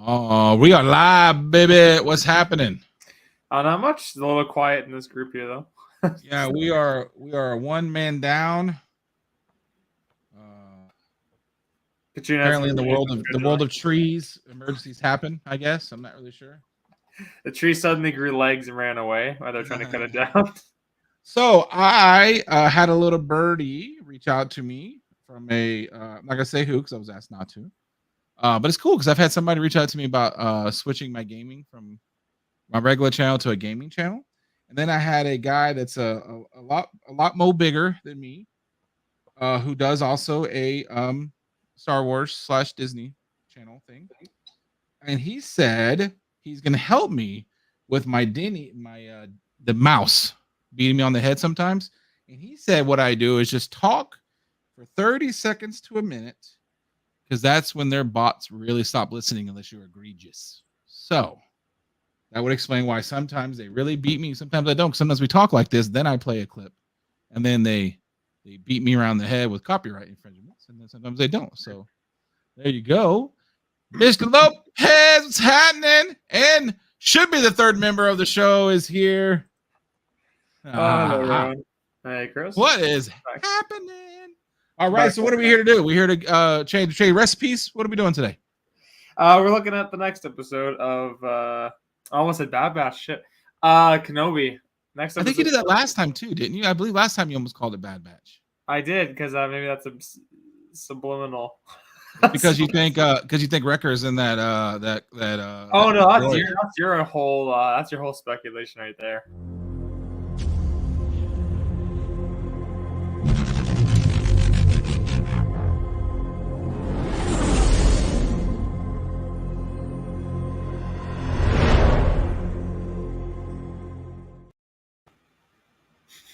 Oh, we are live, baby. What's happening? Not much. It's a little quiet in this group here, though. Yeah, we are one man down. Apparently, in the world of trees, emergencies happen. I guess I'm not really sure. The tree suddenly grew legs and ran away while they're trying to cut it down. So I had a little birdie reach out to me from a I'm not gonna say who because I was asked not to. But it's cool because I've had somebody reach out to me about switching my gaming from my regular channel to a gaming channel. And then I had a guy that's a lot more bigger than me, who does also a Star Wars / Disney channel thing. And he said he's gonna help me with my the mouse beating me on the head sometimes. And he said what I do is just talk for 30 seconds to a minute, because that's when their bots really stop listening unless you're egregious. So that would explain why sometimes they really beat me. Sometimes I don't. Sometimes we talk like this, then I play a clip, and then they beat me around the head with copyright infringements, and then sometimes they don't. So there you go. Mr. Lopez, what's happening? And should be the third member of the show is here. Hello, Ron. Hey, Chris. What is happening? All right, so what are we here to do? We're here to trade recipes. What are we doing today? We're looking at the next episode of I almost said Bad Batch. Shit. Kenobi. Next episode. I think you did that last time too, didn't you? I believe last time you almost called it Bad Batch. I did, because maybe that's a subliminal. Because you think Wrecker's in that Oh no, that's your whole speculation right there.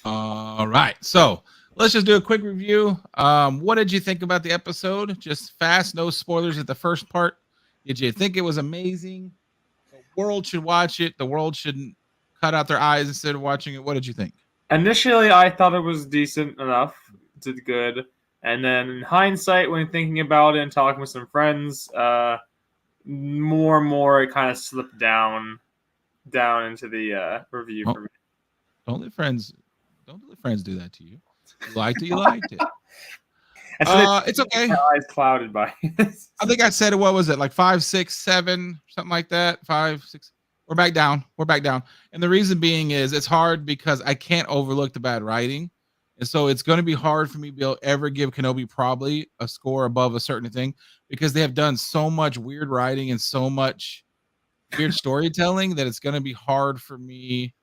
All right, so let's just do a quick review. What did you think about the episode? Just fast, no spoilers at the first part. Did you think it was amazing? The world should watch it. The world shouldn't cut out their eyes instead of watching it. What did you think? Initially, I thought it was decent enough. Did good. And then in hindsight, when thinking about it and talking with some friends, more and more it kind of slipped down into the review for me. Don't let friends do that to you. You liked it, you liked it. It's okay. My eyes clouded by it. I think I said, what was it, like 5, 6, 7, something like that. 5, 6. We're back down. And the reason being is it's hard because I can't overlook the bad writing. And so it's going to be hard for me to be able to ever give Kenobi probably a score above a certain thing, because they have done so much weird writing and so much weird storytelling that it's going to be hard for me.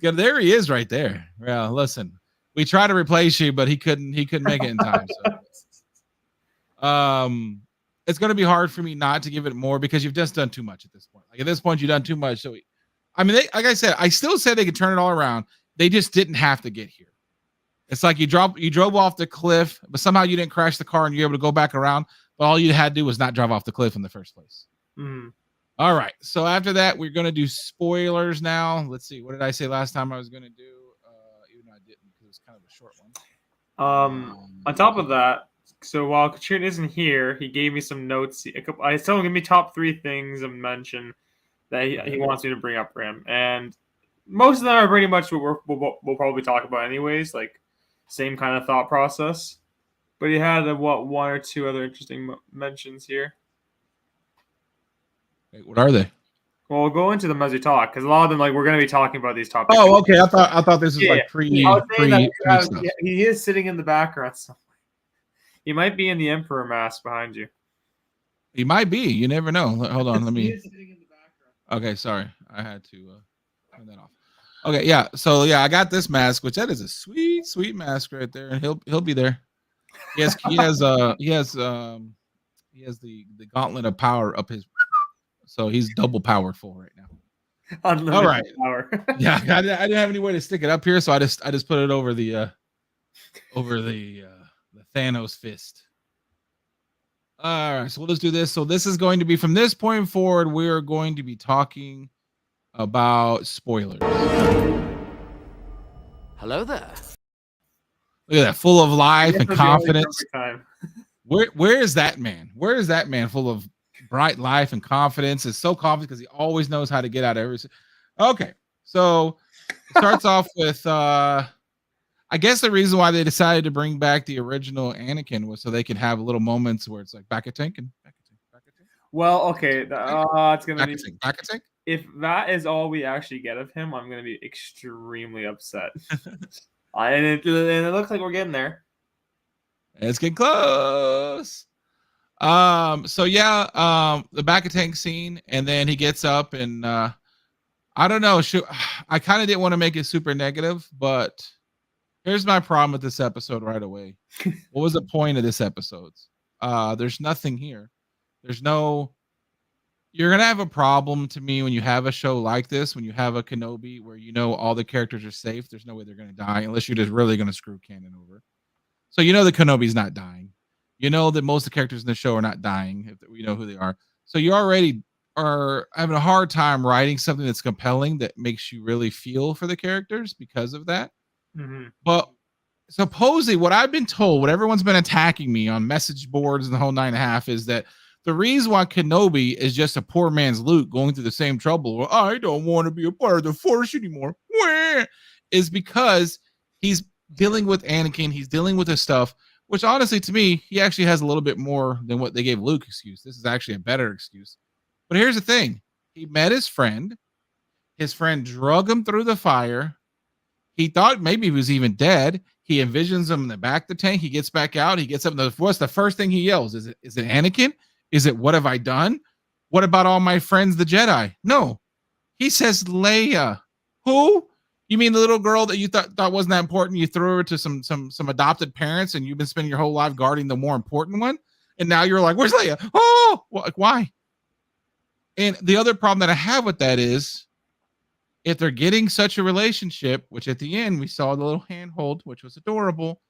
There he is right there. Well, listen, we tried to replace you, but he couldn't make it in time. So it's going to be hard for me not to give it more, because you've just done too much at this point. Like at this point, you've done too much. So I mean, like I said, I still said they could turn it all around. They just didn't have to get here. It's like you drove off the cliff, but somehow you didn't crash the car and you're able to go back around. But all you had to do was not drive off the cliff in the first place. Mm. All right. So after that, we're going to do spoilers now. Let's see. What did I say last time I was going to do? Even though I didn't, because it was kind of a short one. On top of that, so while Katrina isn't here, he gave me some notes. I told him to give me top 3 things of mention that he wants me to bring up for him. And most of them are pretty much what we'll probably talk about anyways, like same kind of thought process. But he had, 1 or 2 other interesting mentions here. Wait, what are they? Well, we'll go into them as we talk, because a lot of them, like, we're going to be talking about these topics. Oh, okay. I thought this was like pre stuff. He is sitting in the background somewhere. He might be in the Emperor mask behind you. He might be. You never know. Hold on. Let me. He is sitting in the background. Okay, sorry. I had to turn that off. Okay, yeah. So yeah, I got this mask, which that is a sweet mask right there, and he'll be there. He has the gauntlet of power up his. So he's double powerful right now. Unlimited all right. Power. Yeah, I didn't have any way to stick it up here, so I just put it over the Thanos fist. All right, so we'll just do this. So this is going to be, from this point forward, we're going to be talking about spoilers. Hello there. Look at that, full of life and confidence. Where is that man? Where is that man full of bright life and confidence? Is so confident because he always knows how to get out of every. Okay, so it starts off with I guess the reason why they decided to bring back the original Anakin was so they could have little moments where it's like back a tank and back a tank, back a tank. Well, okay, it's gonna be back a tank. If that is all we actually get of him, I'm gonna be extremely upset. And it looks like we're getting there. It's getting close. So yeah, the back a tank scene, and then he gets up and I don't know. I kind of didn't want to make it super negative, but here's my problem with this episode right away. What was the point of this episode? There's nothing here. There's no. You're gonna have a problem to me when you have a show like this, when you have a Kenobi where you know all the characters are safe. There's no way they're gonna die unless you're just really gonna screw canon over. So you know the Kenobi's not dying. You know that most of the characters in the show are not dying if we know who they are. So you already are having a hard time writing something that's compelling that makes you really feel for the characters because of that. Mm-hmm. But supposedly, what I've been told, what everyone's been attacking me on message boards and the whole 9.5 is that the reason why Kenobi is just a poor man's Luke going through the same trouble. Well, I don't want to be a part of the Force anymore. Is because he's dealing with Anakin. He's dealing with his stuff, which honestly, to me, he actually has a little bit more than what they gave Luke excuse. This is actually a better excuse. But here's the thing. He met his friend. His friend drug him through the fire. He thought maybe he was even dead. He envisions him in the back of the tank. He gets back out. He gets up. What's the first thing he yells? Is it Anakin? Is it what have I done? What about all my friends, the Jedi? No. He says Leia. Who? You mean the little girl that you thought wasn't that important? You threw her to some adopted parents, and you've been spending your whole life guarding the more important one, and now you're like, "Where's Leia?" Oh, why? And the other problem that I have with that is, if they're getting such a relationship, which at the end we saw the little handhold, which was adorable.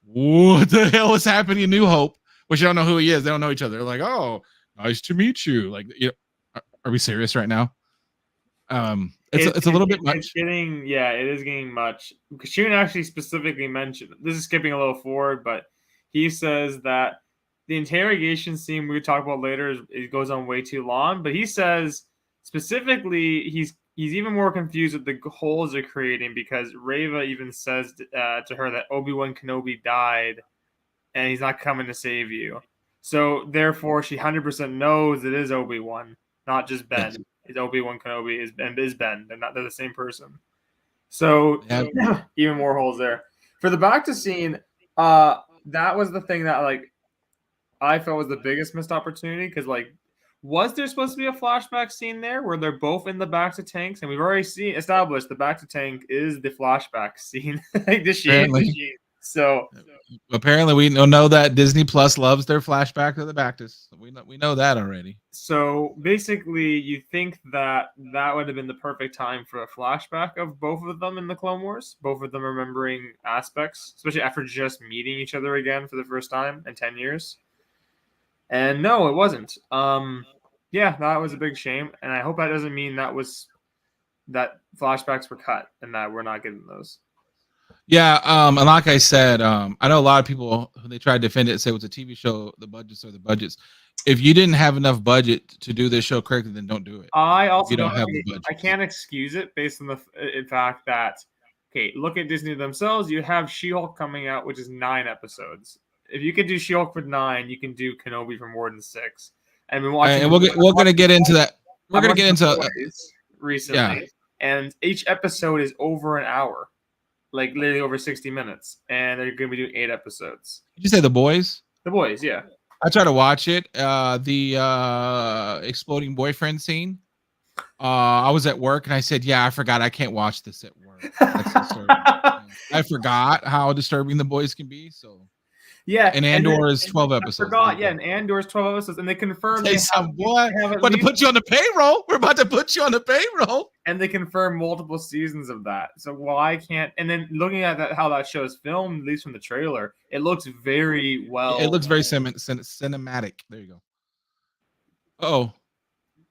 What the hell is happening in New Hope? Which you don't know who he is. They don't know each other. They're like, "Oh, nice to meet you." Like, you know, are we serious right now? It's a little bit much. It is getting much. Kashun actually specifically mentioned, this is skipping a little forward, but he says that the interrogation scene we talk about later it goes on way too long. But he says specifically he's even more confused with the holes they're creating because Reva even says to her that Obi-Wan Kenobi died and he's not coming to save you. So therefore, she 100% knows it is Obi-Wan, not just Ben. Yes. It's Obi-Wan Kenobi is Ben. They're the same person. So even more holes there. For the back to scene, that was the thing that like I felt was the biggest missed opportunity because like was there supposed to be a flashback scene there where they're both in the back to tanks? And we've already established the back to tank is the flashback scene. Like So apparently we know that Disney Plus loves their flashback to the Bactus. We know that already. So basically, you think that would have been the perfect time for a flashback of both of them in the Clone Wars, both of them remembering aspects, especially after just meeting each other again for the first time in 10 years. And no, it wasn't. Yeah, that was a big shame, and I hope that doesn't mean that flashbacks were cut and that we're not getting those. Yeah, and like I said, I know a lot of people when they try to defend it say it was a TV show, the budgets are the budgets. If you didn't have enough budget to do this show correctly, then don't do it. I also don't have the budget. I can't excuse it based on the fact that look at Disney themselves. You have She-Hulk coming out, which is 9 episodes. If you could do She-Hulk for 9, you can do Kenobi for more than 6. And we're watching. And we're gonna get into that. We're gonna get into recently, and each episode is over an hour. Like literally over 60 minutes, and they're going to be doing 8 episodes. Did you say The Boys? The Boys, yeah. I tried to watch it. The exploding boyfriend scene. I was at work and I said, "Yeah, I forgot I can't watch this at work." That's disturbing. I forgot how disturbing The Boys can be. So yeah, and Andor is 12 episodes. I forgot, and Andor is 12 episodes, and they confirmed to put you on the payroll. We're about to put you on the payroll. And they confirmed multiple seasons of that. So why can't? And then looking at how that show is filmed, at least from the trailer, it looks very well. It looks very cinematic. There you go. Oh,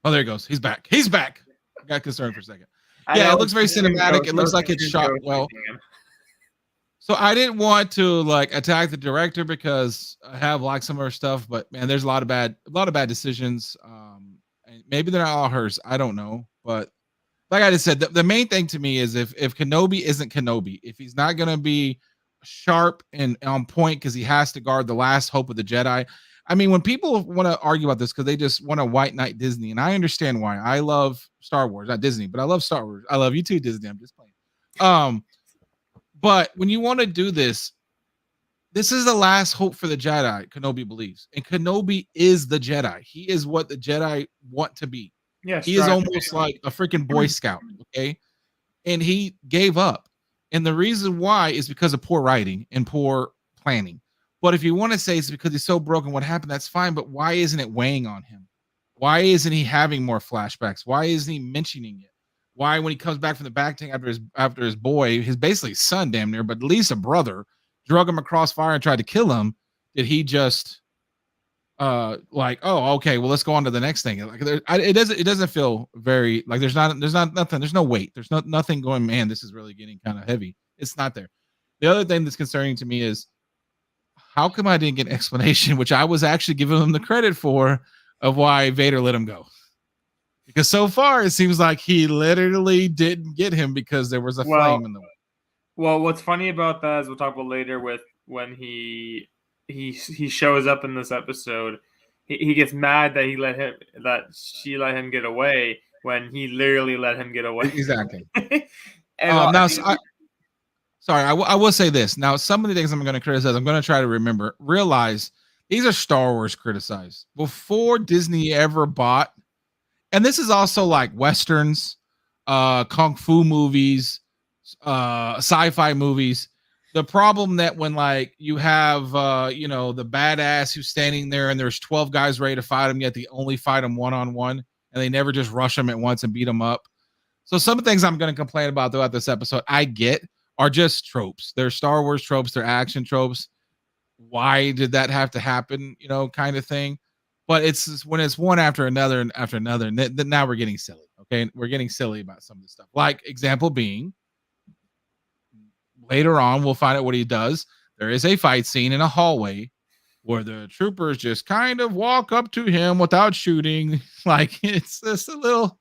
there he goes. He's back. I got concerned for a second. Yeah, it looks very cinematic. It looks like it's shot well. So I didn't want to like attack the director because I have like some of her stuff, but man, there's a lot of bad decisions. And maybe they're not all hers. I don't know, but like I just said, the main thing to me is if Kenobi isn't Kenobi, if he's not gonna be sharp and on point because he has to guard the last hope of the Jedi. I mean, when people want to argue about this because they just want to white knight Disney, and I understand why. I love Star Wars, not Disney, but I love Star Wars. I love you too, Disney. I'm just playing. But when you want to do this, this is the last hope for the Jedi, Kenobi believes. And Kenobi is the Jedi. He is what the Jedi want to be. Yeah, he is almost like a freaking Boy Scout, okay? And he gave up. And the reason why is because of poor writing and poor planning. But if you want to say it's because he's so broken, what happened, that's fine. But why isn't it weighing on him? Why isn't he having more flashbacks? Why isn't he mentioning it? Why, when he comes back from the back tank after his boy, his basically son, damn near, but at least a brother, drug him across fire and tried to kill him, did he just like, oh, okay, well, let's go on to the next thing? Like, it doesn't feel very like there's not nothing, there's no weight, there's nothing going, man, this is really getting kind of heavy. It's not there. The other thing that's concerning to me is how come I didn't get an explanation, which I was actually giving him the credit for, of why Vader let him go. Because so far it seems like he literally didn't get him because there was a flame in the way. Well, what's funny about that is we'll talk about later with when he shows up in this episode. He gets mad that she let him get away when he literally let him get away. Exactly. And I will say this. Now, some of the things I'm going to criticize, I'm going to try to realize these are Star Wars criticized before Disney ever bought. And this is also like Westerns, Kung Fu movies, sci-fi movies. The problem that when like you have, the badass who's standing there and there's 12 guys ready to fight him, yet they only fight him one-on-one and they never just rush him at once and beat him up. So some of the things I'm going to complain about throughout this episode, I get, are just tropes. They're Star Wars tropes. They're action tropes. Why did that have to happen? Kind of thing. But it's when it's one after another and after another, and then now we're getting silly. Okay, we're getting silly about some of this stuff. Like example being, later on we'll find out what he does. There is a fight scene in a hallway where the troopers just kind of walk up to him without shooting. Like it's just a little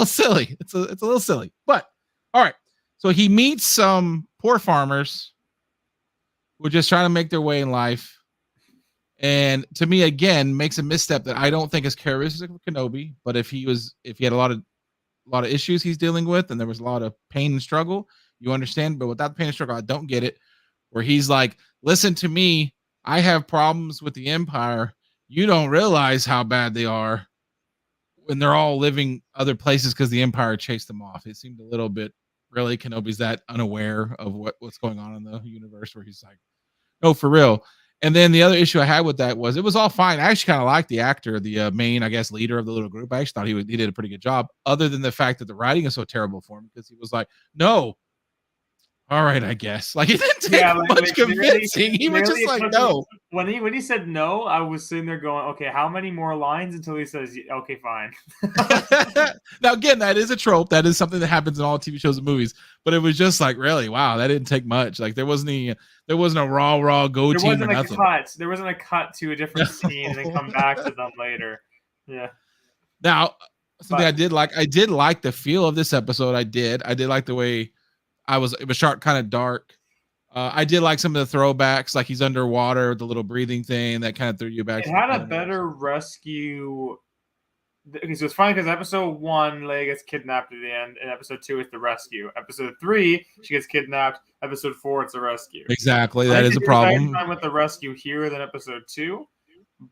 silly. It's a little silly. But all right, so he meets some poor farmers who are just trying to make their way in life. And to me, again, makes a misstep that I don't think is characteristic of Kenobi. But if he had a lot of issues he's dealing with, and there was a lot of pain and struggle, you understand. But without the pain and struggle, I don't get it. Where he's like, listen to me, I have problems with the Empire. You don't realize how bad they are when they're all living other places because the Empire chased them off. It seemed a little bit, really, Kenobi's that unaware of what's going on in the universe, where he's like, no, for real. And then the other issue I had with that was it was all fine. I actually kind of liked the actor, the main, I guess, leader of the little group. I actually thought he did a pretty good job, other than the fact that the writing is so terrible for him, because he was like, no, all right, I guess. Like, it didn't take much convincing. He was just like, no. When he said no, I was sitting there going, okay, how many more lines until he says, okay, fine. Now, again, that is a trope. That is something that happens in all TV shows and movies. But it was just like, really, wow, that didn't take much. Like, there wasn't a raw go team or nothing. There wasn't a cut to a different scene and then come back to them later. Yeah. Now, something I did like the feel of this episode. I did like the way it was sharp, kind of dark. I did like some of the throwbacks, like he's underwater, the little breathing thing that kind of threw you back. It had a better rescue. Okay, so it's funny because episode 1, Leia gets kidnapped at the end, and episode 2 is the rescue. Episode 3, she gets kidnapped. Episode 4, it's a rescue. Exactly, that is a problem. Time with the rescue here than episode 2,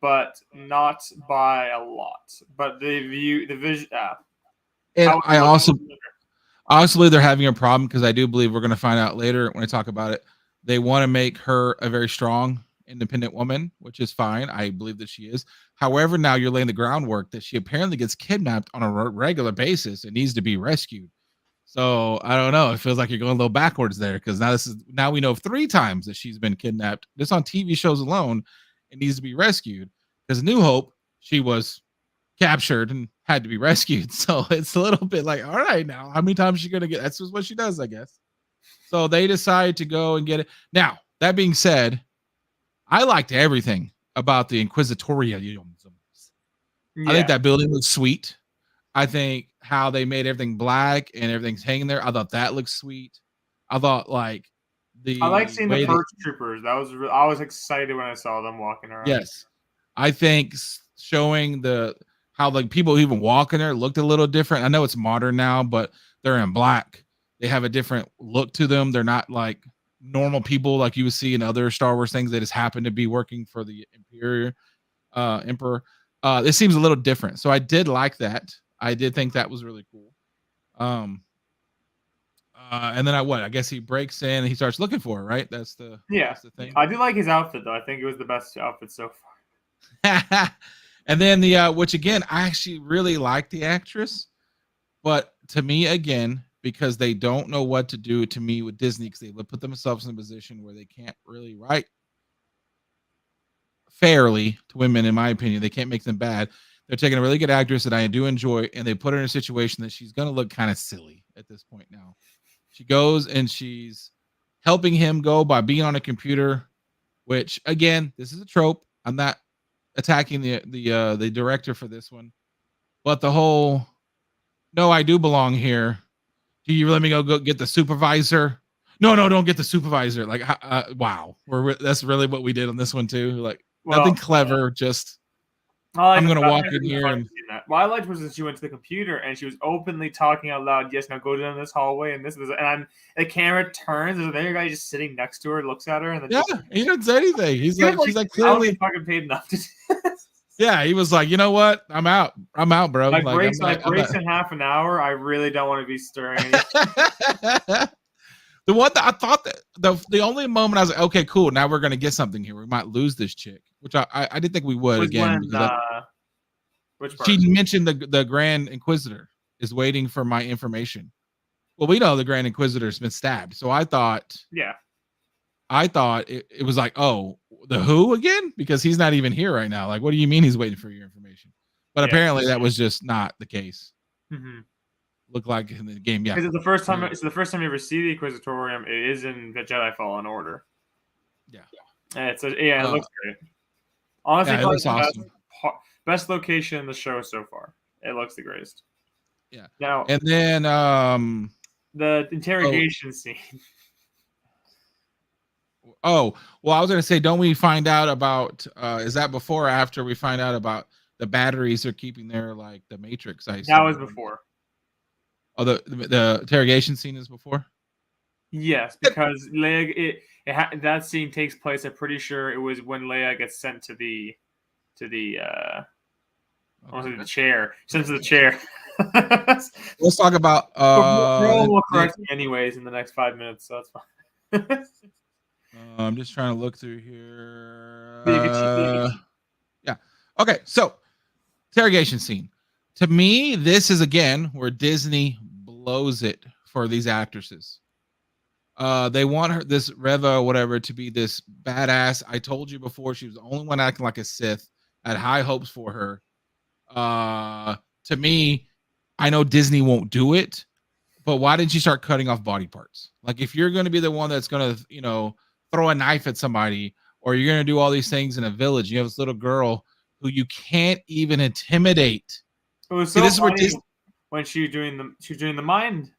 but not by a lot. But the vision. And I also believe they're having a problem, because I do believe we're going to find out later when I talk about it. They want to make her a very strong, independent woman, which is fine. I believe that she is. However, now you're laying the groundwork that she apparently gets kidnapped on a regular basis and needs to be rescued. So I don't know. It feels like you're going a little backwards there, because now we know 3 times that she's been kidnapped. Just on TV shows alone, it needs to be rescued. Because New Hope, she was captured and had to be rescued. So it's a little bit like, all right, now how many times is she going to get? That's just what she does, I guess. So they decided to go and get it. Now, that being said, I liked everything about the Inquisitorialism. I think Yeah, that building looks sweet. I think how they made everything black and everything's hanging there. I thought that looked sweet. I thought like I like the seeing the way that, perch troopers. I was excited when I saw them walking around. yes, I think showing the how like people even walking there looked a little different. I know it's modern now, but they're in black. They have a different look to them. They're not like normal people like you would see in other Star Wars things that just happen to be working for the Emperor. This seems a little different. So I did like that. I did think that was really cool. And then I guess he breaks in and he starts looking for her, right? That's the thing. I do like his outfit though. I think it was the best outfit so far. And then the which again, I actually really like the actress, but to me again, because they don't know what to do to me with Disney, because they put themselves in a position where they can't really write fairly to women, in my opinion. They can't make them bad. They're taking a really good actress that I do enjoy, and they put her in a situation that she's going to look kind of silly at this point now. She goes and she's helping him go by being on a computer, which again, this is a trope. I'm not attacking the director for this one, but the whole no, I do belong here. Do you let me go get the supervisor? No, don't get the supervisor. Like, wow, that's really what we did on this one too. Like, nothing clever, just I'm gonna walk in here. And what I liked was that she went to the computer and she was openly talking out loud. Yes, now go down this hallway and this, and the camera turns. There's another guy just sitting next to her, looks at her, and then he didn't say anything. She's like clearly fucking paid enough to. Yeah, he was like, you know what? I'm out, bro. Breaks in half an hour. I really don't want to be stirring. The one that I thought that the only moment I was like, okay, cool. Now we're gonna get something here. We might lose this chick, which I didn't think we would again. Which part? She mentioned the Grand Inquisitor is waiting for my information. Well, we know the Grand Inquisitor's been stabbed, so I thought, it was like, oh, the who again? Because he's not even here right now. Like, what do you mean he's waiting for your information? But apparently that was just not the case. Mm-hmm. Look like in the game, Because it's the first time. It's the first time you ever see the Inquisitorium. It is in the Jedi Fallen Order. Yeah, and it looks great. Honestly, it looks awesome. Best location in the show so far. It looks the greatest. Yeah. Now, and then the interrogation scene. Oh, well, I was gonna say, don't we find out about? Is that before or after we find out about the batteries they're keeping there, like the Matrix? That was before. Oh, the interrogation scene is before. Yes, because Leia, that scene takes place. I'm pretty sure it was when Leia gets sent to the chair. Sent to the chair. Let's talk about. We'll correct me anyways in the next 5 minutes, so that's fine. I'm just trying to look through here. Yeah. Okay. So, interrogation scene. To me, this is again where Disney blows it for these actresses. They want her, this Reva or whatever, to be this badass. I told you before, she was the only one acting like a Sith. I had high hopes for her. To me, I know Disney won't do it, but why didn't you start cutting off body parts? Like, if you're going to be the one that's going to, throw a knife at somebody, or you're going to do all these things in a village, you have this little girl who you can't even intimidate. It was so funny when she was doing the mind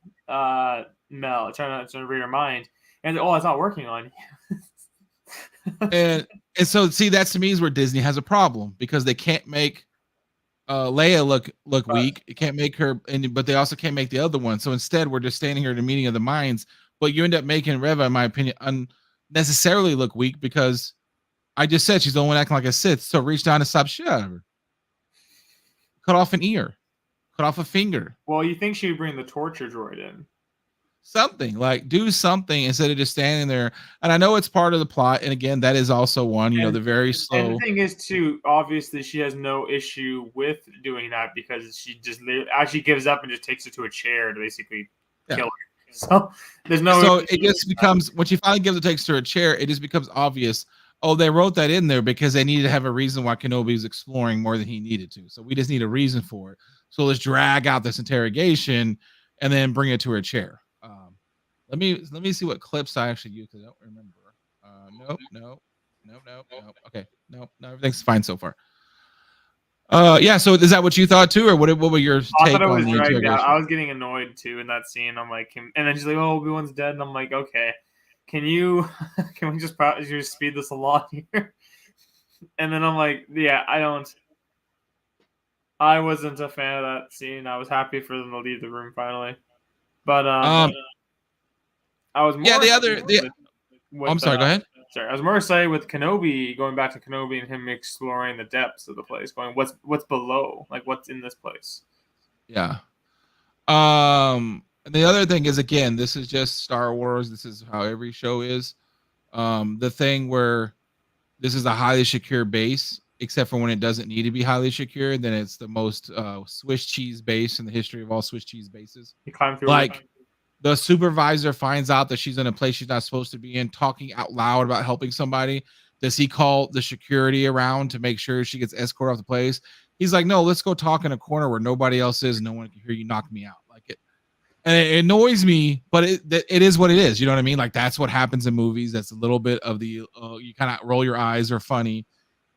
meld, trying to read her mind, and it's not working on you. and so, see, that's to me is where Disney has a problem, because they can't make Leia look weak. It can't make her, but they also can't make the other one. So instead, we're just standing here at a meeting of the minds. But you end up making Reva, in my opinion, unnecessarily look weak, because I just said she's the only one acting like a Sith. So reach down and slap shit out of her. Cut off an ear. Cut off a finger. Well, you think she would bring the torture droid in? Something, like, do something instead of just standing there. And I know it's part of the plot. And again, that is also one, the very slow. And the thing is, too, obviously she has no issue with doing that, because she just actually gives up and just takes her to a chair to basically kill her. So there's no. So it just becomes, when she finally takes her a chair, it just becomes obvious. Oh, they wrote that in there because they needed to have a reason why Kenobi was exploring more than he needed to. So we just need a reason for it. So let's drag out this interrogation and then bring it to her chair. Let me see what clips I actually use because I don't remember. Nope. Okay, no, everything's fine so far. Yeah. So is that what you thought too, or what were your I thought take it on was the dragged out. interrogation? I was getting annoyed too in that scene. I'm like, and then she's like, "Oh, Obi-Wan's dead," and I'm like, "Okay, can you, can we just speed this along here?" And then I'm like, "Yeah, I wasn't a fan of that scene. I was happy for them to leave the room finally, but I was Yeah. more The other, the with I'm sorry. Go ahead. sorry, I was more excited with Kenobi, going back to Kenobi and him exploring the depths of the place, going what's below, like what's in this place. Yeah. And the other thing is, again, this is just Star Wars. This is how every show is. The thing where this is a highly secure base, except for when it doesn't need to be highly secure, then it's the most Swiss cheese base in the history of all Swiss cheese bases. He climbed through Like the supervisor finds out that she's in a place she's not supposed to be in, talking out loud about helping somebody. Does he call the security around to make sure she gets escorted off the place? He's like, no, let's go talk in a corner where nobody else is. No one can hear you knock me out. Like it, and it annoys me, but it is what it is. You know what I mean? Like that's what happens in movies. That's a little bit of the you kind of roll your eyes or funny,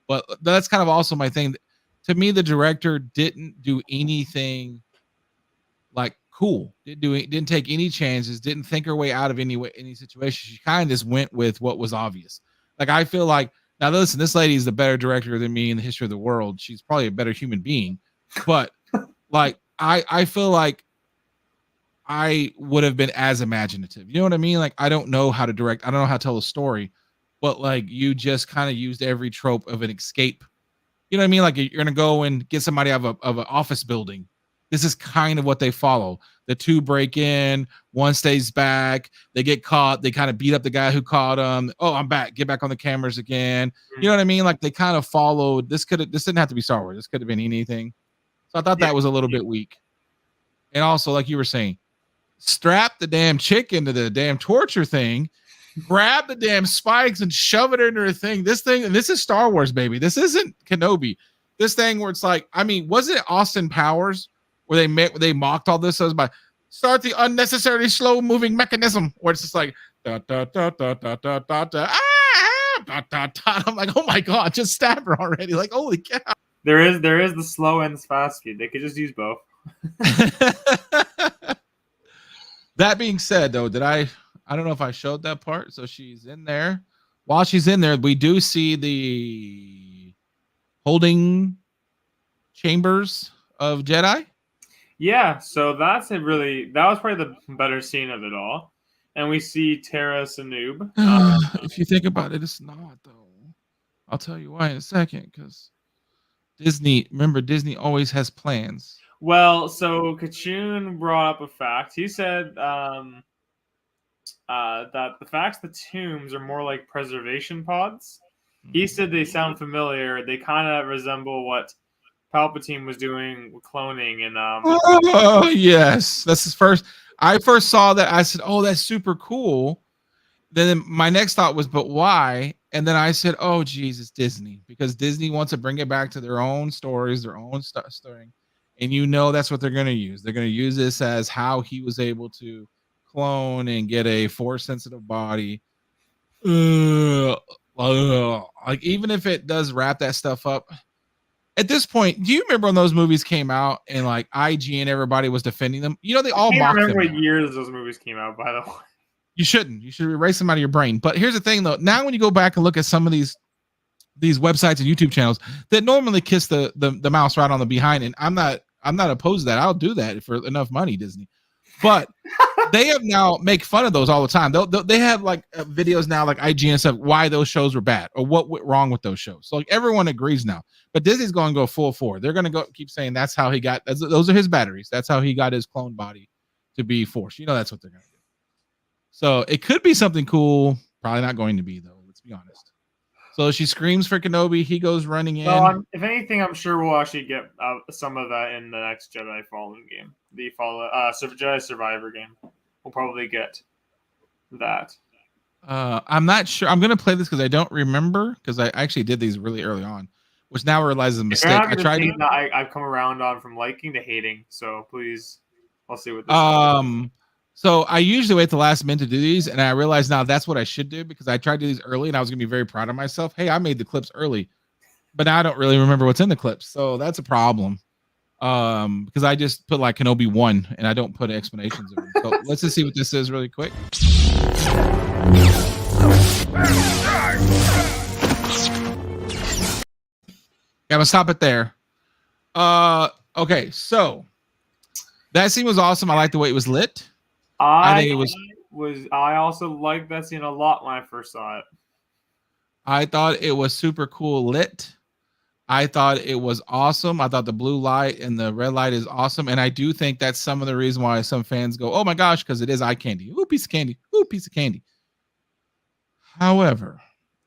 but that's kind of also my thing. To me, the director didn't do anything like cool. Didn't take any chances. Didn't think her way out of any situation. She kind of just went with what was obvious. Like I feel like now listen, this lady is the better director than me in the history of the world. She's probably a better human being, but like I feel like I would have been as imaginative. You know what I mean? Like I don't know how to direct. I don't know how to tell a story, but like you just kind of used every trope of an escape. You know what I mean? Like you're gonna go and get somebody out of an office building. This is kind of what they follow. The two break in, one stays back. They get caught. They kind of beat up the guy who caught them. Oh, I'm back. Get back on the cameras again. You know what I mean? Like they kind of followed. This didn't have to be Star Wars. This could have been anything. So I thought that was a little bit weak. And also, like you were saying, strap the damn chick into the damn torture thing, grab the damn spikes and shove it into her thing. This is Star Wars, baby. This isn't Kenobi. This thing where it's like, I mean, wasn't it Austin Powers where they mocked all this as by start the unnecessarily slow moving mechanism where it's just like da da da da da da da da da da da. I'm like, oh my god, just stab her already. Like, holy cow. There is the slow and the fast speed. They could just use both. That being said, though, I don't know if I showed that part. So she's in there. While she's in there, we do see the holding chambers of Jedi. Yeah, so that was probably the better scene of it all. And we see Tara Sanoob. If you think about it, it's not though. I'll tell you why in a second, because Disney always has plans. Well, so Kachun brought up a fact. He said that the facts the tombs are more like preservation pods. He said they sound familiar. They kind of resemble what Palpatine was doing with cloning and Oh yes, that's his first. I first saw that. I said, "Oh, that's super cool." Then my next thought was, "But why?" And then I said, "Oh, Jesus, Disney," because Disney wants to bring it back to their own stories, their own story, and you know that's what they're going to use. They're going to use this as how he was able to clone and get a force-sensitive body. Like even if it does wrap that stuff up. At this point, do you remember when those movies came out and like IG and everybody was defending them? You know, they all mocked them. I remember what years those movies came out, by the way. You shouldn't. You should erase them out of your brain. But here's the thing, though. Now, when you go back and look at some of these websites and YouTube channels that normally kiss the mouse right on the behind, and I'm not opposed to that. I'll do that for enough money, Disney. But they have now make fun of those all the time. They have like videos now, like IG and stuff, why those shows were bad or what went wrong with those shows. So like everyone agrees now. But Disney's going to go full forward. They're going to go keep saying that's how he got. Those are his batteries. That's how he got his clone body to be Force. You know that's what they're going to do. So it could be something cool. Probably not going to be though. Let's be honest. So she screams for Kenobi. He goes running in. Well, if anything, I'm sure we'll actually get some of that in the next Jedi Fallen game, the Jedi Survivor game. We'll probably get that. I'm not sure. I'm going to play this because I don't remember because I actually did these really early on, which now I realize is a mistake. I've come around on from liking to hating. So please, I'll see what this. So I usually wait the last minute to do these, and I realize now that's what I should do because I tried to do these early, and I was gonna be very proud of myself. Hey, I made the clips early, but now I don't really remember what's in the clips, so that's a problem. Because I just put like Kenobi 1, and I don't put explanations of them. So let's just see what this is really quick. Yeah, I'm gonna stop it there. Okay, so that scene was awesome. I like the way it was lit. I think it was. I also liked that scene a lot when I first saw it. I thought it was super cool lit. I thought it was awesome. I thought the blue light and the red light is awesome, and I do think that's some of the reason why some fans go, "Oh my gosh," because it is eye candy. Ooh, piece of candy. Ooh, piece of candy. However,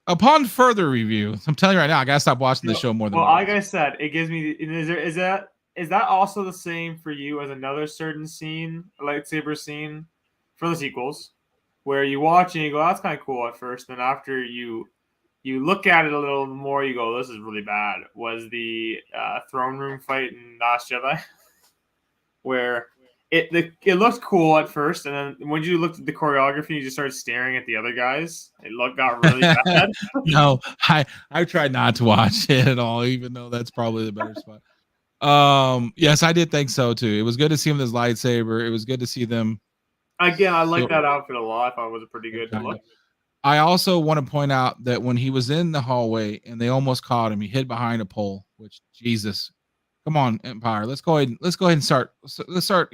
upon further review, I'm telling you right now, I gotta stop watching the show more than. Well, like I said, it gives me. Is that also the same for you as another certain scene, a lightsaber scene, for the sequels, where you watch and you go, "That's kind of cool" at first, then after you look at it a little more, you go, "This is really bad." Was the throne room fight in Last Jedi, where it looked cool at first, and then when you looked at the choreography, you just started staring at the other guys. It got really bad. No, I tried not to watch it at all, even though that's probably the better spot. Yes, I did think so too. It was good to see him with his lightsaber. It was good to see them. Again, I like that outfit a lot. I thought it was a pretty good look. I also want to point out that when he was in the hallway and they almost caught him, he hid behind a pole. Which, Jesus, come on, Empire, let's go ahead and start. Let's start,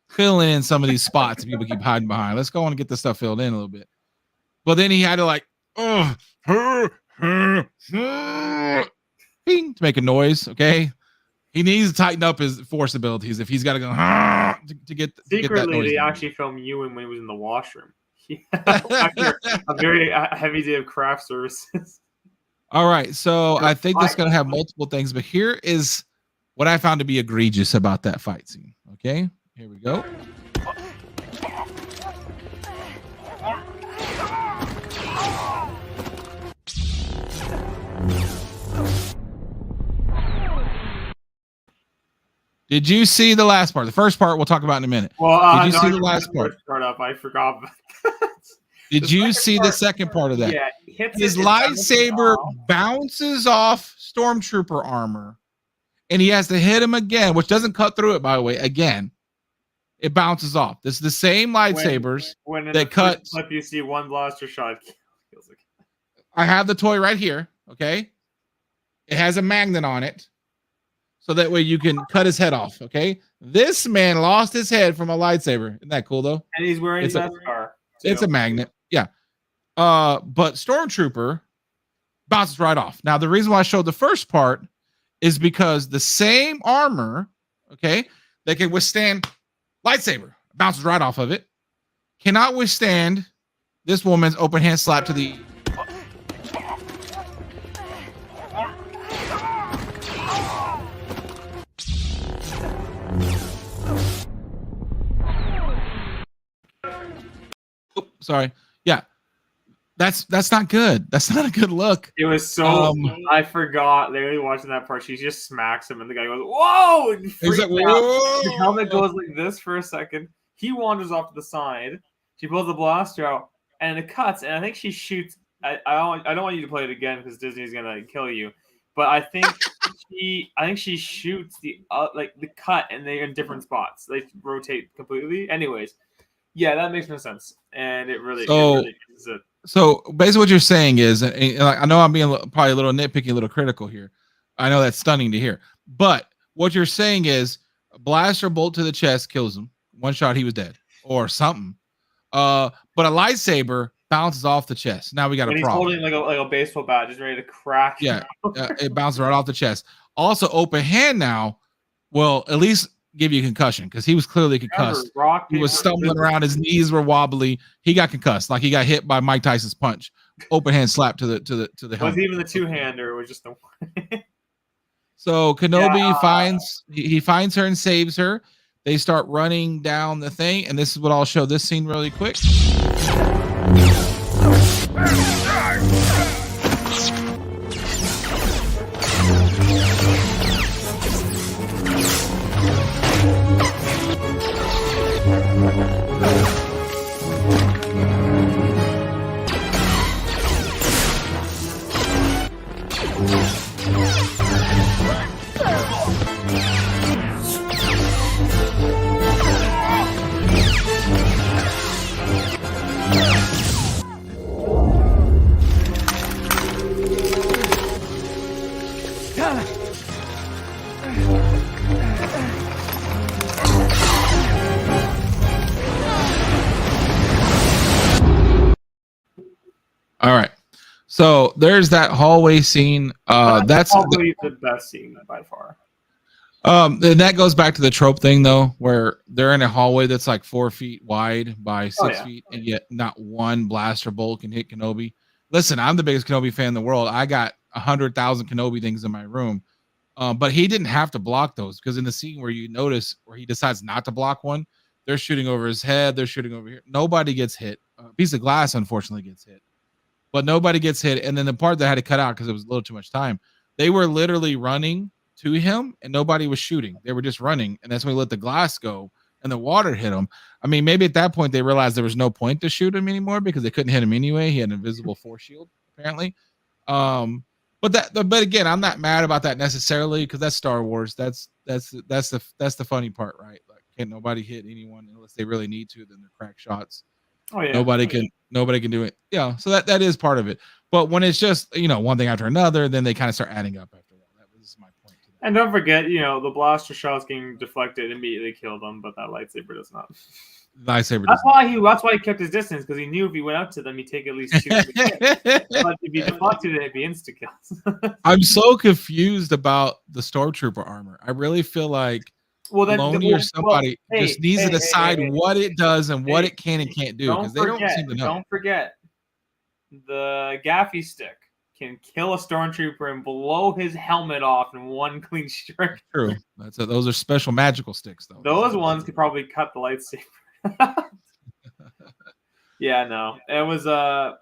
filling in some of these spots that people keep hiding behind. Let's go on and get this stuff filled in a little bit. But then he had to to make a noise. Okay, he needs to tighten up his force abilities if he's got to go to get. Secretly, they actually filmed Ewan when he was in the washroom. After a very heavy day of craft services. All right, so I think that's going to have multiple things, but here is what I found to be egregious about that fight scene. Okay, here we go. Did you see the last part? The first part we'll talk about in a minute. Well, did you see the last part? I forgot about that. Did you see the second part of that? Yeah, his lightsaber bounces off Stormtrooper armor, and he has to hit him again, which doesn't cut through it, by the way. Again, it bounces off. This is the same lightsabers that cut. Clip, you see one blaster shot. I have the toy right here. Okay, it has a magnet on it, so that way you can cut his head off. Okay, this man lost his head from a lightsaber. Isn't that cool though? And he's wearing that scar. It's a magnet. Yeah. But Stormtrooper bounces right off. Now, the reason why I showed the first part is because the same armor, okay, that can withstand lightsaber, bounces right off of it, cannot withstand this woman's open hand slap to the. Oh, sorry. Yeah. That's not good. That's not a good look. It was so I forgot literally watching that part. She just smacks him and the guy goes, "Whoa!" And he's like, "Whoa!" The helmet goes like this for a second. He wanders off to the side. She pulls the blaster out and it cuts. And I think she shoots. I don't want you to play it again because Disney's gonna kill you. But I think she shoots the cut and they're in different spots. They rotate completely. Anyways, yeah, that makes no sense. And it really is it. So basically what you're saying is, and I know I'm being probably a little nitpicky, a little critical here. I know that's stunning to hear. But what you're saying is a blaster bolt to the chest kills him. One shot, he was dead. Or something. But a lightsaber bounces off the chest. Now we got a problem. He's holding like a baseball bat, just ready to crack. Yeah, it bounces right off the chest. Also, open hand now will at least give you a concussion because he was clearly concussed. He was stumbling around. His knees were wobbly. He got concussed, like he got hit by Mike Tyson's punch. Open hand slap to the helmet. Was even the two-hander? It was just the one. So Kenobi finds her and saves her. They start running down the thing, and this is what I'll show this scene really quick. All right. So there's that hallway scene. That's probably the best scene by far. And that goes back to the trope thing though, where they're in a hallway that's like 4 feet wide by 6 feet, and yet not one blaster bolt can hit Kenobi. Listen, I'm the biggest Kenobi fan in the world. I got 100,000 Kenobi things in my room. But he didn't have to block those, because in the scene where you notice where he decides not to block one, they're shooting over his head, they're shooting over here. Nobody gets hit. A piece of glass, unfortunately, gets hit, but nobody gets hit. And then the part that I had to cut out because it was a little too much time, they were literally running to him and nobody was shooting. They were just running, and that's when he let the glass go and the water hit him. I mean, maybe at that point they realized there was no point to shoot him anymore because they couldn't hit him anyway. He had an invisible force shield, apparently. But again, I'm not mad about that necessarily, because that's Star Wars. That's the funny part, right? Like, can't nobody hit anyone unless they really need to, then they're crack shots. Oh yeah. Nobody can do it. Yeah, so that is part of it. But when it's just, one thing after another, then they kind of start adding up after that. That was my point to that. And don't forget, the blaster shots getting deflected immediately killed them, but that lightsaber does not. Lightsaber. That's why he kept his distance, because he knew if he went up to them, he'd take at least 2. But if he deflected it, it'd be insta kills. I'm so confused about the stormtrooper armor. I really feel like Loney or somebody just needs to decide what it does and what it can and can't do, because they don't seem to know. Don't forget, the gaffy stick can kill a stormtrooper and blow his helmet off in one clean stroke. True. Those are special magical sticks, though. Those ones could probably cut the lightsaber. Yeah, no, it was I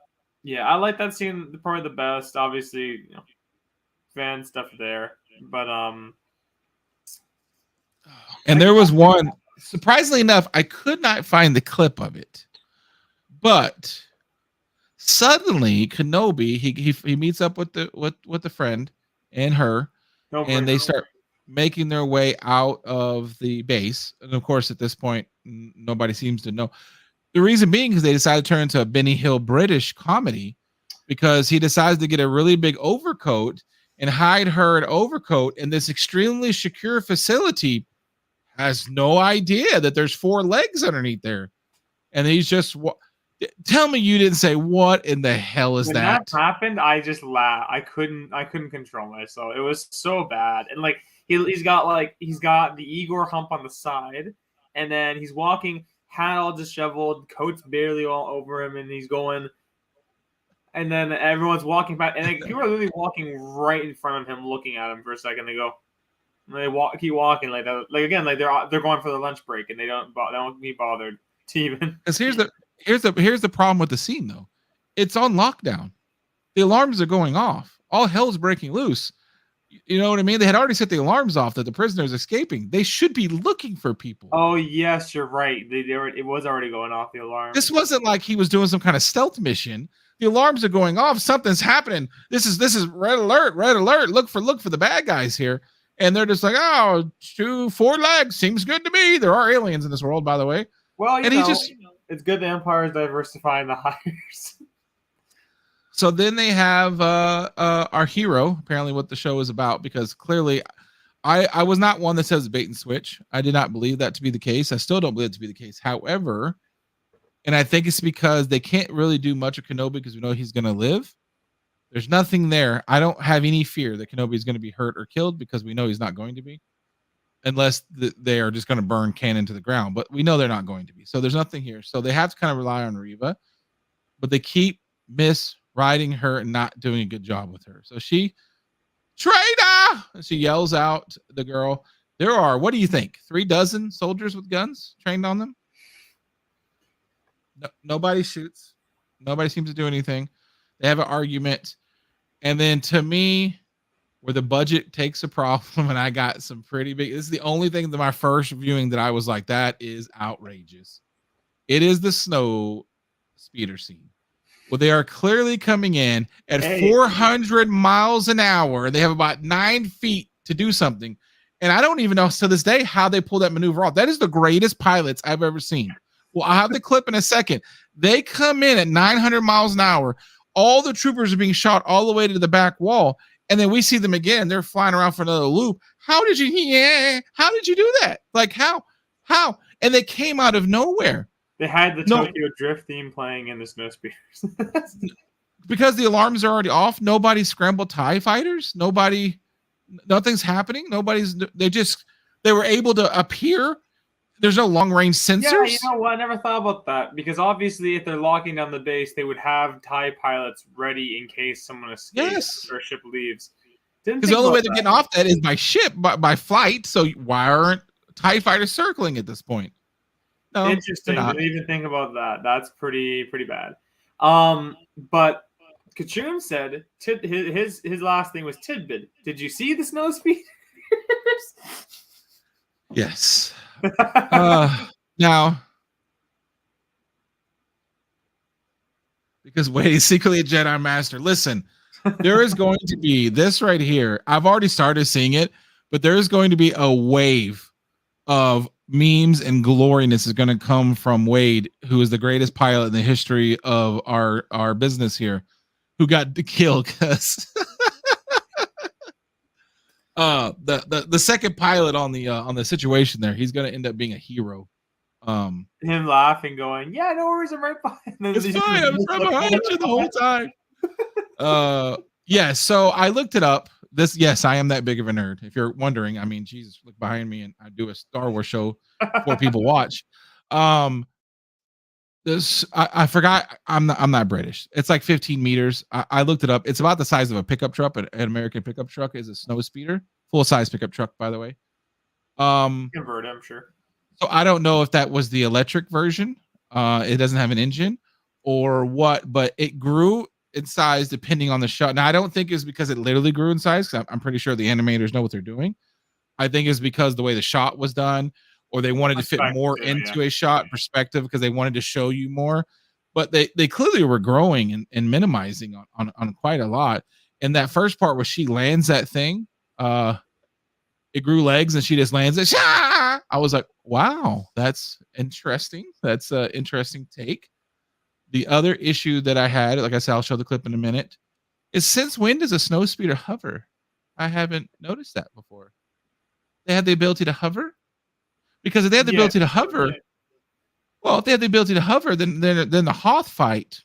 like that scene, probably the best. Obviously, fan stuff there, but and there was one, surprisingly enough, I could not find the clip of it, but suddenly Kenobi he meets up with the friend and her, and they start making their way out of the base. And of course, at this point, nobody seems to know. The reason being is they decided to turn into a Benny Hill British comedy, because he decides to get a really big overcoat and hide her an overcoat in this extremely secure facility. Has no idea that there's 4 legs underneath there, and he's just tell me you didn't say, what in the hell is when that? When that happened, I just laughed. I couldn't control myself. It was so bad. And like he's got the Igor hump on the side, and then he's walking, hat all disheveled, coat's barely all over him, and he's going, and then everyone's walking back, and like, people are literally walking right in front of him, looking at him for a second. They go, and they keep walking like that. Like again, like they're going for the lunch break, and they don't be bothered to even. Because here's the problem with the scene though. It's on lockdown. The alarms are going off. All hell's breaking loose. You know what I mean? They had already set the alarms off that the prisoner's escaping. They should be looking for people. Oh yes, you're right. It was already going off, the alarm. This wasn't like he was doing some kind of stealth mission. The alarms are going off. Something's happening. This is red alert, red alert. Look for the bad guys here. And they're just like, 4 legs seems good to me. There are aliens in this world, by the way. Well, it's good the Empire is diversifying the hires. So then they have our hero, apparently what the show is about, because clearly I was not one that says bait and switch. I did not believe that to be the case. I still don't believe it to be the case. However, and I think it's because they can't really do much of Kenobi because we know he's going to live. There's nothing there. I don't have any fear that Kenobi is going to be hurt or killed, because we know he's not going to be, unless they are just going to burn Canon to the ground. But we know they're not going to be. So there's nothing here. So they have to kind of rely on Reva, but they keep misriding her and not doing a good job with her. So she, traitor! She yells out the girl. There are, what do you think, 3 dozen soldiers with guns trained on them? No, nobody shoots. Nobody seems to do anything. They have an argument. And then to me, where the budget takes a problem, and I got some pretty big, this is the only thing that my first viewing that I was like, that is outrageous. It is the snow speeder scene, where they are clearly coming in at 400 miles an hour. They have about 9 feet to do something. And I don't even know to this day how they pull that maneuver off. That is the greatest pilots I've ever seen. Well, I'll have the clip in a second. They come in at 900 miles an hour. All the troopers are being shot all the way to the back wall. And then we see them again. They're flying around for another loop. How did you do that? Like how? And they came out of nowhere. They had the Tokyo Drift theme playing in the snow speeders. Because the alarms are already off. Nobody scrambled TIE fighters. Nothing's happening. They were able to appear. There's no long range sensors. Yeah, you know what? I never thought about that, because obviously if they're locking down the base, they would have TIE pilots ready in case someone escapes or a ship leaves. Because the only way they're getting off that is by ship, by flight. So why aren't TIE fighters circling at this point? No, interesting. Didn't even think about that. That's pretty bad. But Kachun said his last thing was tidbit. Did you see the snow speeders? Yes. Now, because Wade is secretly a Jedi Master. Listen, there is going to be this right here. I've already started seeing it, but there is going to be a wave of memes and gloriness is going to come from Wade, who is the greatest pilot in the history of our business here, who got killed because the second pilot on the situation there, he's going to end up being a hero. Him laughing, going, "Yeah, no worries, I'm right behind." It's fine. I was right behind you the whole time. Yeah. So I looked it up. Yes, I am that big of a nerd. If you're wondering, I mean, Jesus, look behind me, and I do a Star Wars show before people watch. This I forgot. I'm not British. It's like 15 meters. I looked it up. It's about the size of a pickup truck. An American pickup truck is a snow speeder, full size pickup truck, by the way. Converted, I'm sure. So I don't know if that was the electric version. It doesn't have an engine or what, but it grew in size depending on the shot. Now I don't think it's because it literally grew in size, because I'm pretty sure the animators know what they're doing. I think it's because the way the shot was done, or they wanted to fit more into a shot perspective because they wanted to show you more. But they clearly were growing and minimizing on quite a lot. And that first part where she lands that thing, it grew legs and she just lands it. I was like, wow, that's interesting. That's an interesting take. The other issue that I had, like I said, I'll show the clip in a minute, is since when does a snow speeder hover? I haven't noticed that before. They had the ability to hover? Because if they had the ability to hover, well, if they had the ability to hover, then the Hoth fight,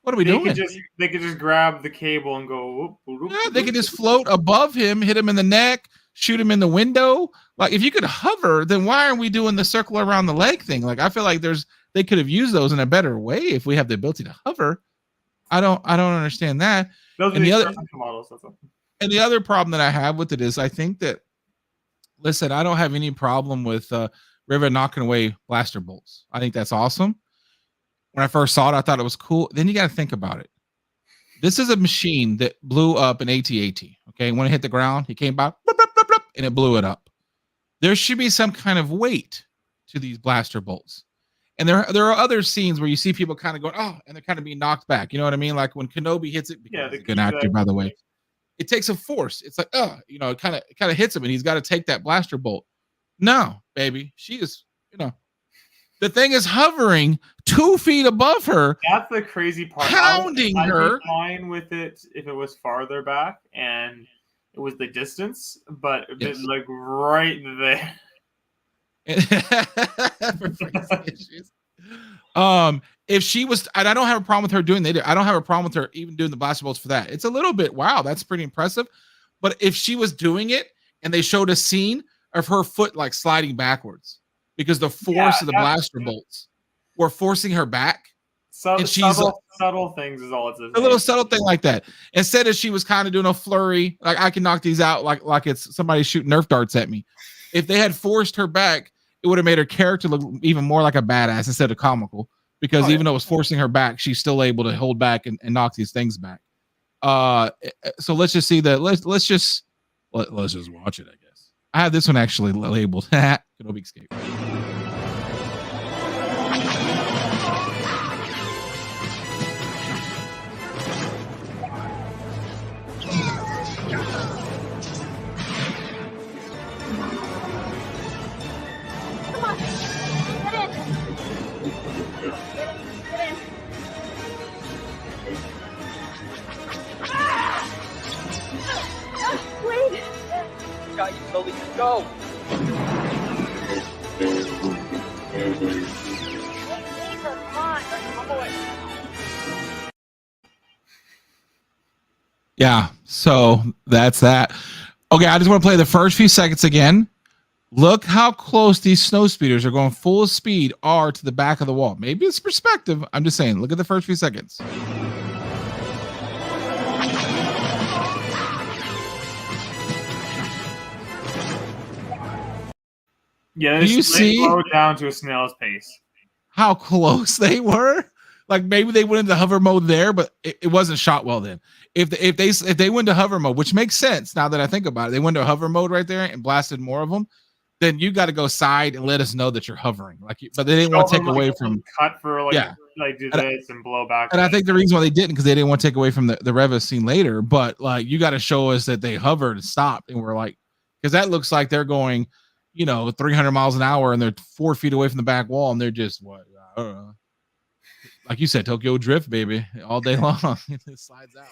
what are we doing? They could just grab the cable and go. Whoop, whoop, yeah, they could just float above him, hit him in the neck, shoot him in the window. Like, if you could hover, then why aren't we doing the circle around the leg thing? Like, I feel like they could have used those in a better way if we have the ability to hover. I don't understand that. Those and are the models. And the other problem that I have with it is I think that, listen, I don't have any problem with Riva knocking away blaster bolts. I think that's awesome. When I first saw it, I thought it was cool. Then you got to think about it. This is a machine that blew up an AT-AT. Okay, when it hit the ground, he came by, blub, blub, blub, blub, and it blew it up. There should be some kind of weight to these blaster bolts. And there are other scenes where you see people kind of going, oh, and they're kind of being knocked back. You know what I mean? Like when Kenobi hits it, because he's a good actor, by the way. It takes a force. It's like, it kind of hits him, and he's got to take that blaster bolt. No, baby, she is, the thing is hovering 2 feet above her. That's the crazy part. Pounding her. I'd be fine with it if it was farther back and it was the distance, but it's like right there. If she was, and I don't have a problem with her doing that. I don't have a problem with her even doing the blaster bolts for that. It's a little bit, wow, that's pretty impressive. But if she was doing it and they showed a scene of her foot like sliding backwards because the force of the blaster bolts were forcing her back. And she's subtle things is all it's a little subtle thing like that. Instead of she was kind of doing a flurry, like I can knock these out like it's somebody shooting Nerf darts at me. If they had forced her back, it would have made her character look even more like a badass instead of comical. Because even though it was forcing her back, she's still able to hold back and knock these things back. So let's just see that. Let's just watch it, I guess. I have this one actually labeled Kenobi Escape. you slowly just go. Yeah, so that's that. Okay, I just want to play the first few seconds again. Look how close these snow speeders are going full speed are to the back of the wall. Maybe it's perspective. I'm just saying, look at the first few seconds. Yeah, do you see slow down to a snail's pace? How close they were? Like maybe they went into hover mode there, but it wasn't shot well then. If they went to hover mode, which makes sense now that I think about it, they went to hover mode right there and blasted more of them. Then you got to go side and let us know that you're hovering. But they didn't want to take away from cut for like do this and blow back. And I think the reason why they didn't because they didn't want to take away from the Reva scene later. But like you got to show us that they hovered and stopped, and we're like, because that looks like they're going, 300 miles an hour and they're 4 feet away from the back wall and they're just what? I don't know. Like you said, Tokyo Drift, baby, all day long. It slides out.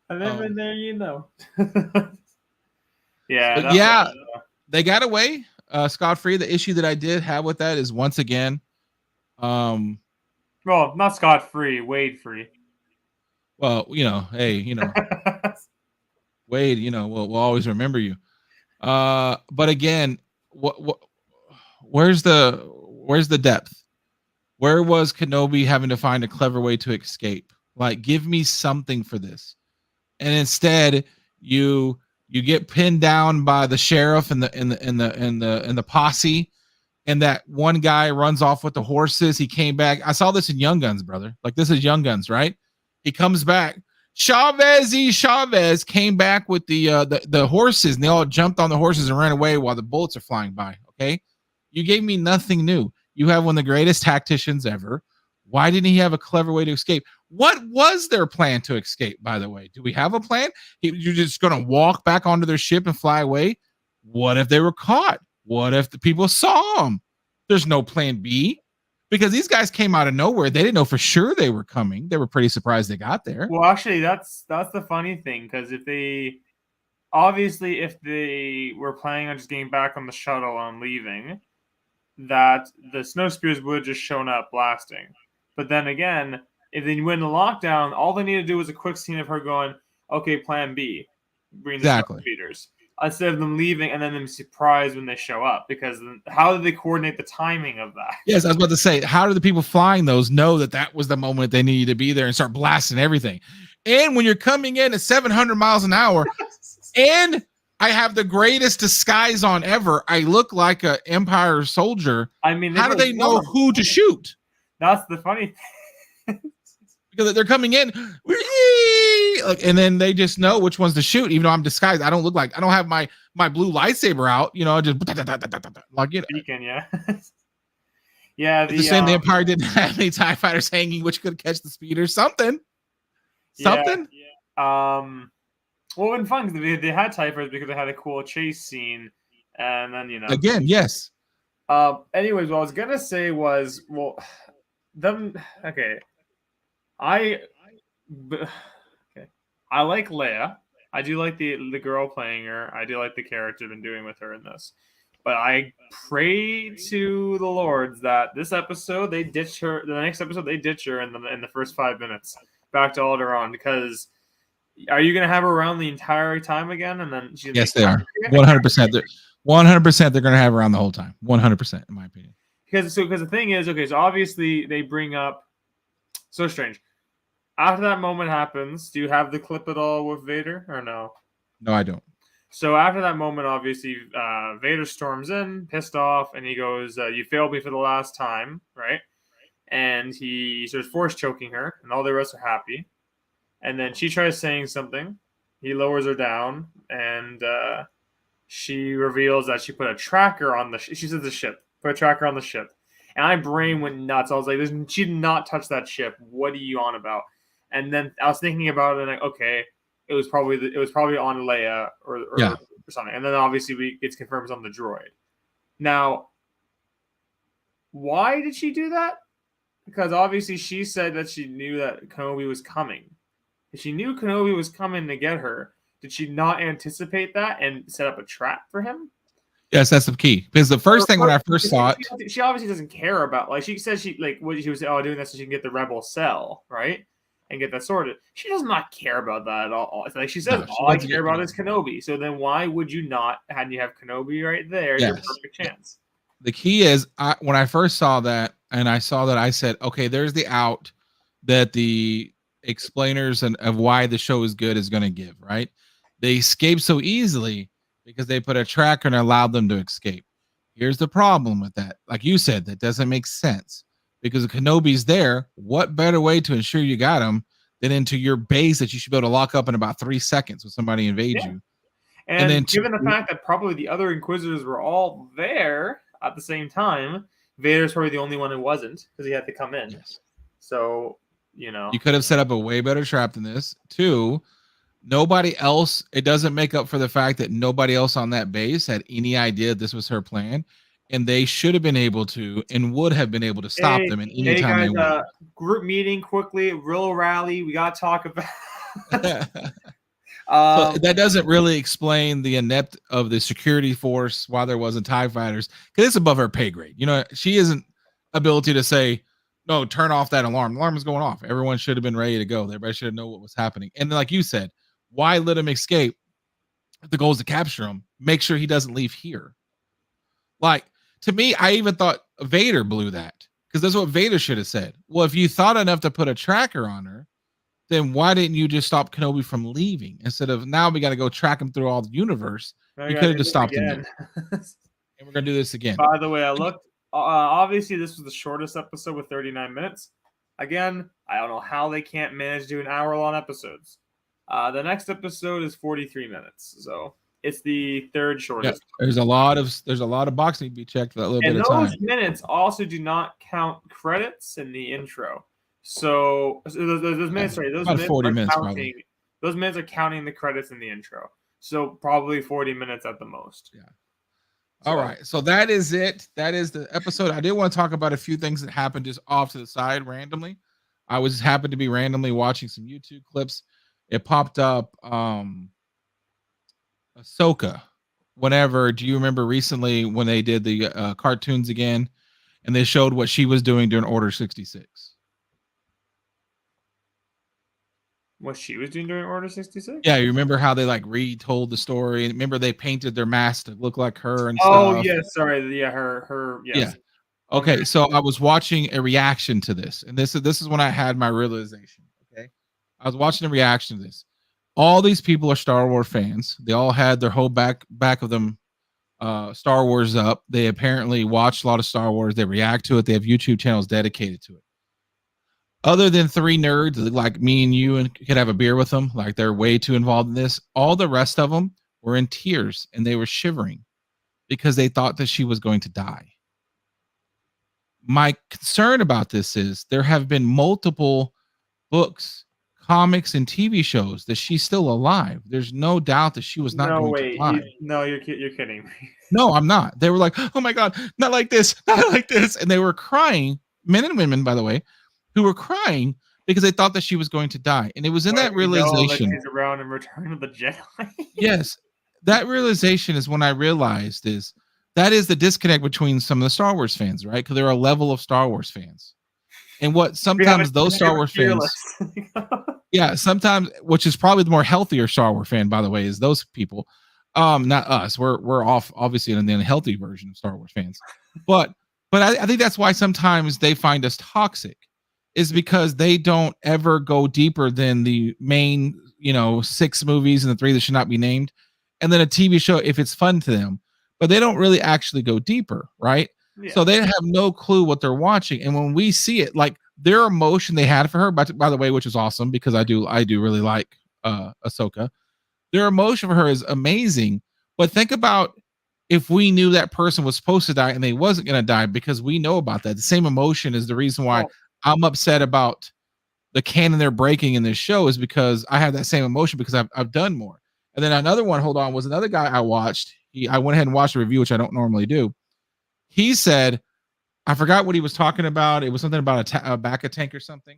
I live in there, Yeah, they got away scot-free. The issue that I did have with that is once again, well, not scot-free, Wade-free. Well, hey, Wade, we'll always remember you. But again, where's the depth? Where was Kenobi having to find a clever way to escape? Like, give me something for this. And instead, you get pinned down by the sheriff and the posse, and that one guy runs off with the horses. He came back. I saw this in Young Guns, brother. Like, this is Young Guns, right? He comes back. Chavez came back with the horses, and they all jumped on the horses and ran away while the bullets are flying by. Okay, you gave me nothing new. You have one of the greatest tacticians ever. Why didn't he have a clever way to escape? What was their plan to escape, by the way? Do we have a plan? You're just going to walk back onto their ship and fly away? What if they were caught? What if the people saw them? There's no plan B because these guys came out of nowhere. They didn't know for sure they were coming. They were pretty surprised they got there. Well, actually, that's the funny thing because if they were planning on just getting back on the shuttle and leaving, that the snow spears would have just shown up blasting. But then again, if they went into lockdown, all they need to do was a quick scene of her going, okay, plan B, bring the snow speeders. Instead of them leaving and then them surprised when they show up. Because how did they coordinate the timing of that? Yes, I was about to say, how do the people flying those know that was the moment they needed to be there and start blasting everything? And when you're coming in at 700 miles an hour and I have the greatest disguise on ever. I look like an Empire soldier. I mean, how do they know who to shoot? That's the funny thing. Because they're coming in, and then they just know which ones to shoot. Even though I'm disguised, I don't have my blue lightsaber out. Just like beacon, yeah. Yeah, the same. The Empire didn't have any TIE fighters hanging, which could catch the speeders. Something. Yeah. Well, it's fun because they had TIE fighters because they had a cool chase scene, and then again, yes. Anyways, what I was gonna say was, okay. I like Leia. I do like the girl playing her. I do like the character they've been doing with her in this. But I pray to the Lords that this episode they ditch her. The next episode they ditch her in the first 5 minutes back to Alderaan, because are you going to have her around the entire time again? And then yes, they are 100%. 100%. They're going to have her around the whole time. 100%, in my opinion. Because the thing is, okay, so obviously they bring up so strange. After that moment happens, do you have the clip at all with Vader or no? No, I don't. So after that moment, obviously, Vader storms in, pissed off, and he goes, "You failed me for the last time," right? And he starts force choking her, and all the rest are happy. And then she tries saying something. He lowers her down, and she reveals that she put a tracker on she says the ship. Put a tracker on the ship. And my brain went nuts. I was like, she did not touch that ship. What are you on about? And then I was thinking about it, and like, okay, it was probably on Leia or something. And then obviously it's confirmed it's on the droid. Now, why did she do that? Because obviously she said that she knew that Kenobi was coming. If she knew Kenobi was coming to get her, Did she not anticipate that and set up a trap for him? Yes, that's the key. Because the first thing when I first saw it, she obviously doesn't care about, like, she says she like what she was doing that so she can get the rebel cell, right? And get that sorted. She does not care about that at all. It's like she says, all I care about is Kenobi. So then why would you not, had you have Kenobi right there, your perfect chance? The key is, when I first saw that, and I saw that, I said, okay, there's the out that the explainers and of why the show is good is going to give, right? They escape so easily because they put a tracker and allowed them to escape. Here's the problem with that. Like you said, that doesn't make sense because if Kenobi's there, what better way to ensure you got him than into your base that you should be able to lock up in about 3 seconds when somebody invades you? And then given the fact that probably the other Inquisitors were all there at the same time, Vader's probably the only one who wasn't because he had to come in. Yes. So, you know, you could have set up a way better trap than this. 2, nobody else, it doesn't make up for the fact that nobody else on that base had any idea this was her plan, and they should have been able to and would have been able to stop them in any time they wanted. Group meeting quickly, real rally. We got to talk about. So that doesn't really explain the inept of the security force while there wasn't TIE fighters, because it's above her pay grade. You know, she isn't ability to say, no, turn off that alarm. The alarm is going off. Everyone should have been ready to go. Everybody should have known what was happening. And like you said, why let him escape? If the goal is to capture him, make sure he doesn't leave here. Like, to me, I even thought Vader blew that, because that's what Vader should have said. Well, if you thought enough to put a tracker on her, then why didn't you just stop Kenobi from leaving instead of now we got to go track him through all the universe? You could have just stopped him there. And we're going to do this again. By the way, I looked. Obviously, this was the shortest episode with 39 minutes. Again, I don't know how they can't manage to do an hour-long episodes. The next episode is 43 minutes, so it's the third shortest. Yeah, there's a lot of boxing to be checked for that little bit of time. And those minutes also do not count credits in the intro. So those minutes, sorry, those minutes 40 are minutes counting. probably. Those minutes are counting the credits in the intro. So probably 40 minutes at the most. Yeah. All right. So that is it. That is the episode. I did want to talk about a few things that happened just off to the side randomly. I was happened to be randomly watching some YouTube clips. It popped up Ahsoka. Whenever, do you remember recently when they did the cartoons again and they showed what she was doing during Order 66? What she was doing during Order 66? Yeah, you remember how they like retold the story? Remember they painted their mask to look like her and stuff? Oh, yeah, sorry. Yeah, her, yes. Yeah. Okay, so I was watching a reaction to this, and this is when I had my realization. Okay. I was watching a reaction to this. All these people are Star Wars fans. They all had their whole back of them Star Wars up. They apparently watch a lot of Star Wars. They react to it. They have YouTube channels dedicated to it. Other than 3 nerds like me and you, and could have a beer with them, like they're way too involved in this, all the rest of them were in tears and they were shivering because they thought that she was going to die. My concern about this is there have been multiple books, comics, and TV shows that she's still alive. There's no doubt that she was not going to die. No, you're kidding me. No, I'm not. They were like, oh my God, not like this, not like this. And they were crying, men and women, by the way, who were crying because they thought that she was going to die. And it was in that realization. That she's around in Return of the Jedi. Yes. That realization is when I realized that is the disconnect between some of the Star Wars fans, right? Because there are a level of Star Wars fans. And what sometimes those Star Wars fans, yeah, sometimes, which is probably the more healthier Star Wars fan, by the way, is those people. Not us. We're off obviously in the unhealthy version of Star Wars fans. But I think that's why sometimes they find us toxic, is because they don't ever go deeper than the main, 6 movies and the 3 that should not be named. And then a TV show, if it's fun to them, but they don't really actually go deeper, right? Yeah. So they have no clue what they're watching. And when we see it, like their emotion they had for her, by the way, which is awesome because I do really like Ahsoka. Their emotion for her is amazing. But think about if we knew that person was supposed to die and they wasn't going to die, because we know about that. The same emotion is the reason why I'm upset about the canon they're breaking in this show, is because I have that same emotion because I've done more. And then another one, was another guy I watched. I went ahead and watched a review, which I don't normally do. He said, I forgot what he was talking about. It was something about a back tank or something.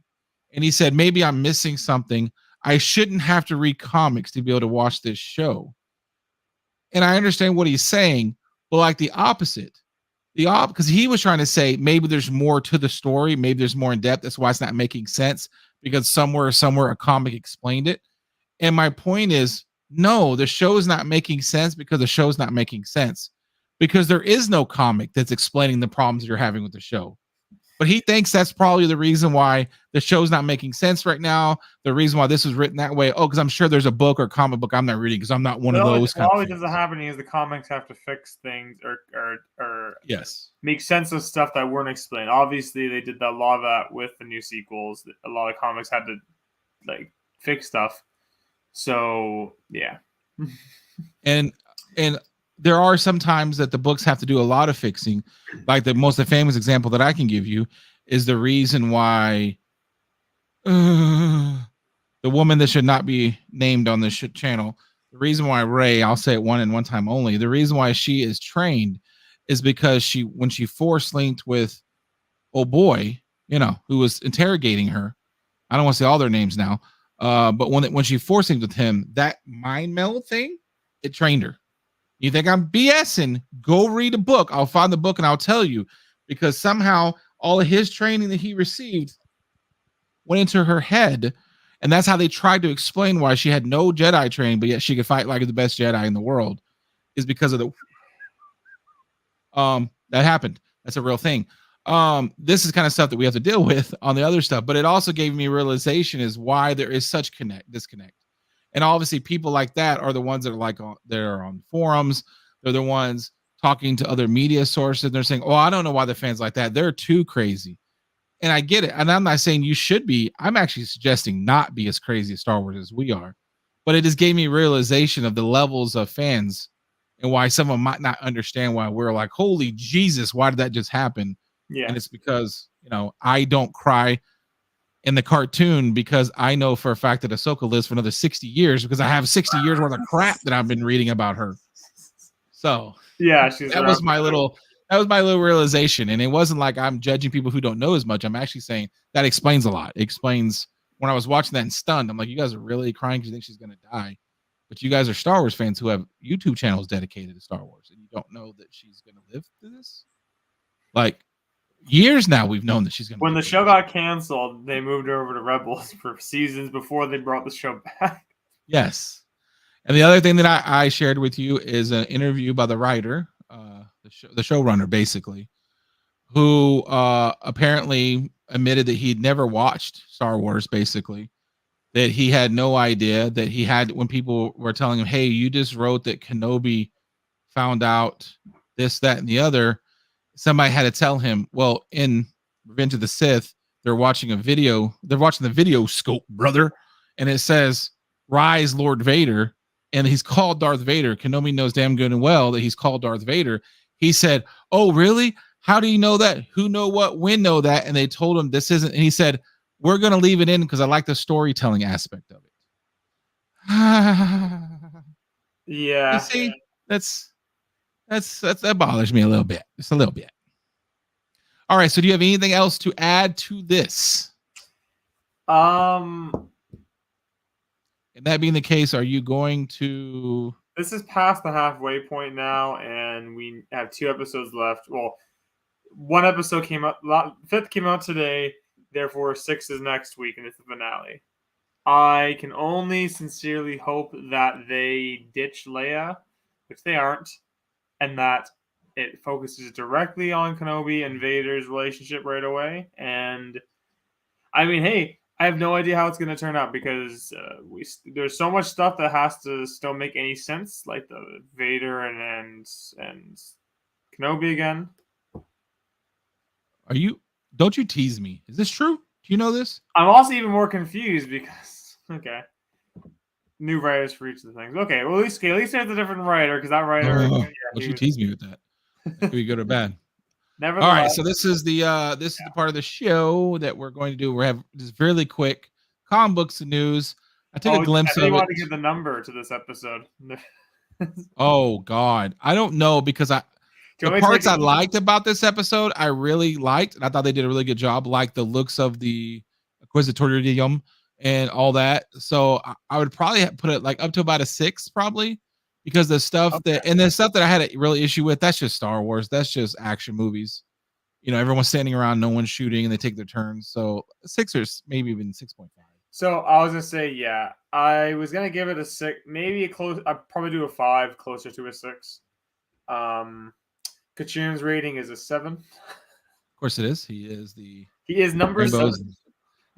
And he said, maybe I'm missing something. I shouldn't have to read comics to be able to watch this show. And I understand what he's saying, but like the opposite. Because he was trying to say maybe there's more to the story, maybe there's more in depth. That's why it's not making sense, because somewhere a comic explained it. And my point is, no, the show is not making sense because the show's not making sense, because there is no comic that's explaining the problems you're having with the show. But he thinks that's probably the reason why the show's not making sense right now. The reason why this was written that way. Oh, because I'm sure there's a book or comic book I'm not reading because I'm not one of those. What always ends up happening is the comics have to fix things or yes, make sense of stuff that weren't explained. Obviously, they did a lot of that with the new sequels. A lot of comics had to like fix stuff. So yeah, and there are some times that the books have to do a lot of fixing. Like the most famous example that I can give you is the reason why the woman that should not be named on this channel, the reason why Rey, I'll say it one time only, the reason why she is trained is because when she force linked with old boy, who was interrogating her. I don't want to say all their names now, but when she force linked with him, that mind meld thing, it trained her. You think I'm BSing? Go read a book. I'll find the book and I'll tell you, because somehow all of his training that he received went into her head. And that's how they tried to explain why she had no Jedi training, but yet she could fight like the best Jedi in the world, is because of that happened. That's a real thing. This is kind of stuff that we have to deal with on the other stuff, but it also gave me realization is why there is such disconnect. And obviously people like that are the ones that are they're on forums. They're the ones talking to other media sources. They're saying, oh, I don't know why the fans like that. They're too crazy. And I get it. And I'm not saying you should be. I'm actually suggesting not be as crazy as Star Wars as we are. But it just gave me realization of the levels of fans and why someone might not understand why we're like, holy Jesus, why did that just happen? yeah. And it's because, I don't cry in the cartoon because I know for a fact that Ahsoka lives for another 60 years because I have 60 years worth of crap that I've been reading about her. So yeah, that was my little realization. And it wasn't like I'm judging people who don't know as much. I'm actually saying that explains a lot. It explains when I was watching that and stunned, I'm like, you guys are really crying because you think she's going to die. But you guys are Star Wars fans who have YouTube channels dedicated to Star Wars, and you don't know that she's going to live through this. Like, years now we've known that she's going to. When the show got canceled, they moved her over to Rebels for seasons before they brought the show back. Yes. And the other thing that I shared with you is an interview by the writer, the showrunner, basically, who apparently admitted that he'd never watched Star Wars, basically, that he had no idea that he had when people were telling him, hey, you just wrote that Kenobi found out this, that, and the other. Somebody had to tell him, well, in Revenge of the Sith, they're watching the video scope, brother. And it says, rise Lord Vader. And he's called Darth Vader. Kenobi knows damn good and well that he's called Darth Vader. He said, oh, really? How do you know that? Who know what? When know that? And they told him this isn't. And he said, we're going to leave it in because I like the storytelling aspect of it. Yeah. You see, that bothers me a little bit. Just a little bit. All right. So do you have anything else to add to this? And that being the case, are you going to... This is past the halfway point now, and we have 2 episodes left. Well, 1 episode came out, 5th came out today, therefore 6 is next week, and it's the finale. I can only sincerely hope that they ditch Leia, which they aren't, and that it focuses directly on Kenobi and Vader's relationship right away. And, I mean, hey, I have no idea how it's going to turn out because there's so much stuff that has to still make any sense, like the Vader and Kenobi again. Don't you tease me? Is this true? Do you know this? I'm also even more confused because new writers for each of the things. Okay, well at least there's a different writer because that writer. Don't you tease me with that? That could be good or bad. Never. All right, so this is the part of the show that we're going to do. We have this really quick comic books news. I took a glimpse of it. I want to give the number to this episode. Oh God, I don't know because the parts I liked about this episode, I really liked, and I thought they did a really good job. Like the looks of the Inquisitorium, and all that. So I would probably put it like up to about a 6, probably, because the stuff that and the stuff that I had a really issue with, that's just Star Wars. That's just action movies. Everyone's standing around, no one's shooting, and they take their turns. So 6 or maybe even 6.5. So I was gonna say, yeah, I was gonna give it a 6, maybe a close. I'd probably do a 5, closer to a 6. Kachun's rating is a 7. Of course, it is. He is number 7.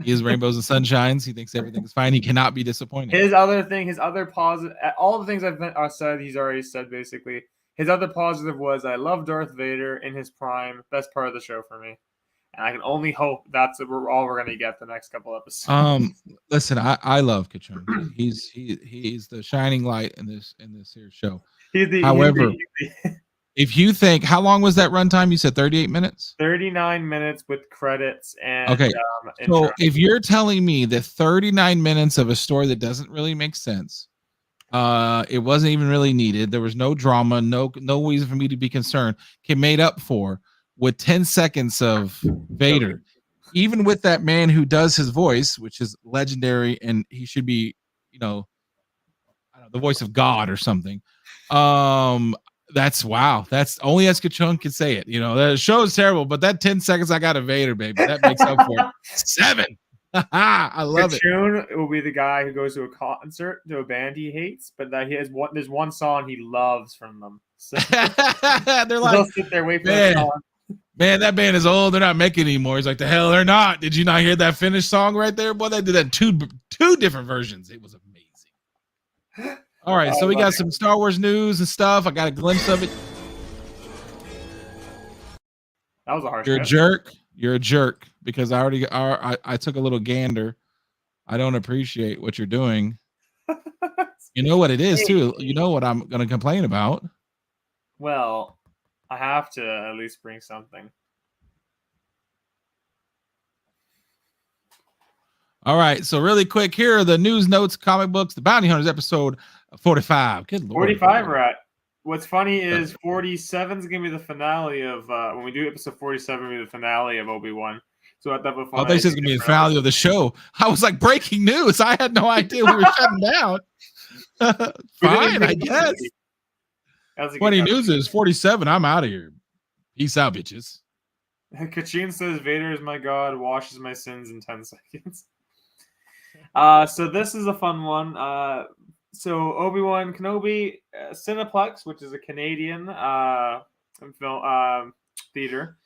He is rainbows and sunshines. He thinks everything is fine. He cannot be disappointed. His other positive, all the things I've said, he's already said basically. His other positive was, I love Darth Vader in his prime. Best part of the show for me. And I can only hope that's all we're gonna get the next couple episodes. Listen, I love Kachun. He's the shining light in this here show. However, if you think, how long was that runtime? You said 38 minutes. 39 minutes with credits and okay. So if you're telling me that 39 minutes of a story that doesn't really make sense, it wasn't even really needed. There was no drama, no reason for me to be concerned. Can made up for with 10 seconds of Vader, even with that man who does his voice, which is legendary, and he should be, I don't know, the voice of God or something. That's wow. That's only Kachun can say it. The show is terrible, but that 10 seconds I got a Vader, baby, that makes up for it. 7. I love Kachun will be the guy who goes to a concert to a band he hates, but that there's one song he loves from them. So they're like, they'll sit there wait for that song. Man, that band is old. They're not making it anymore. He's like, the hell they're not. Did you not hear that finished song right there? Boy, they did that two different versions. It was amazing. All right, so we got some Star Wars news and stuff. I got a glimpse of it. That was a harsh. You're a jerk. You're a jerk because I took a little gander. I don't appreciate what you're doing. You know what it is too. You know what I'm going to complain about. Well, I have to at least bring something. All right, so really quick, here are the news notes, comic books, the Bounty Hunters episode 45. Good Lord. 45 we're at. What's funny is 47 is going to be the finale of, when we do episode 47, will be the finale of Obi-Wan. So at that point, I thought this is going to be the finale of the show. I was like, breaking news. I had no idea we were shutting down. Fine, I guess. Funny news is 47. I'm out of here. Peace out, bitches. Kachun says, Vader is my god, washes my sins in 10 seconds. So this is a fun one. So Obi-Wan Kenobi, Cineplex, which is a Canadian film theater,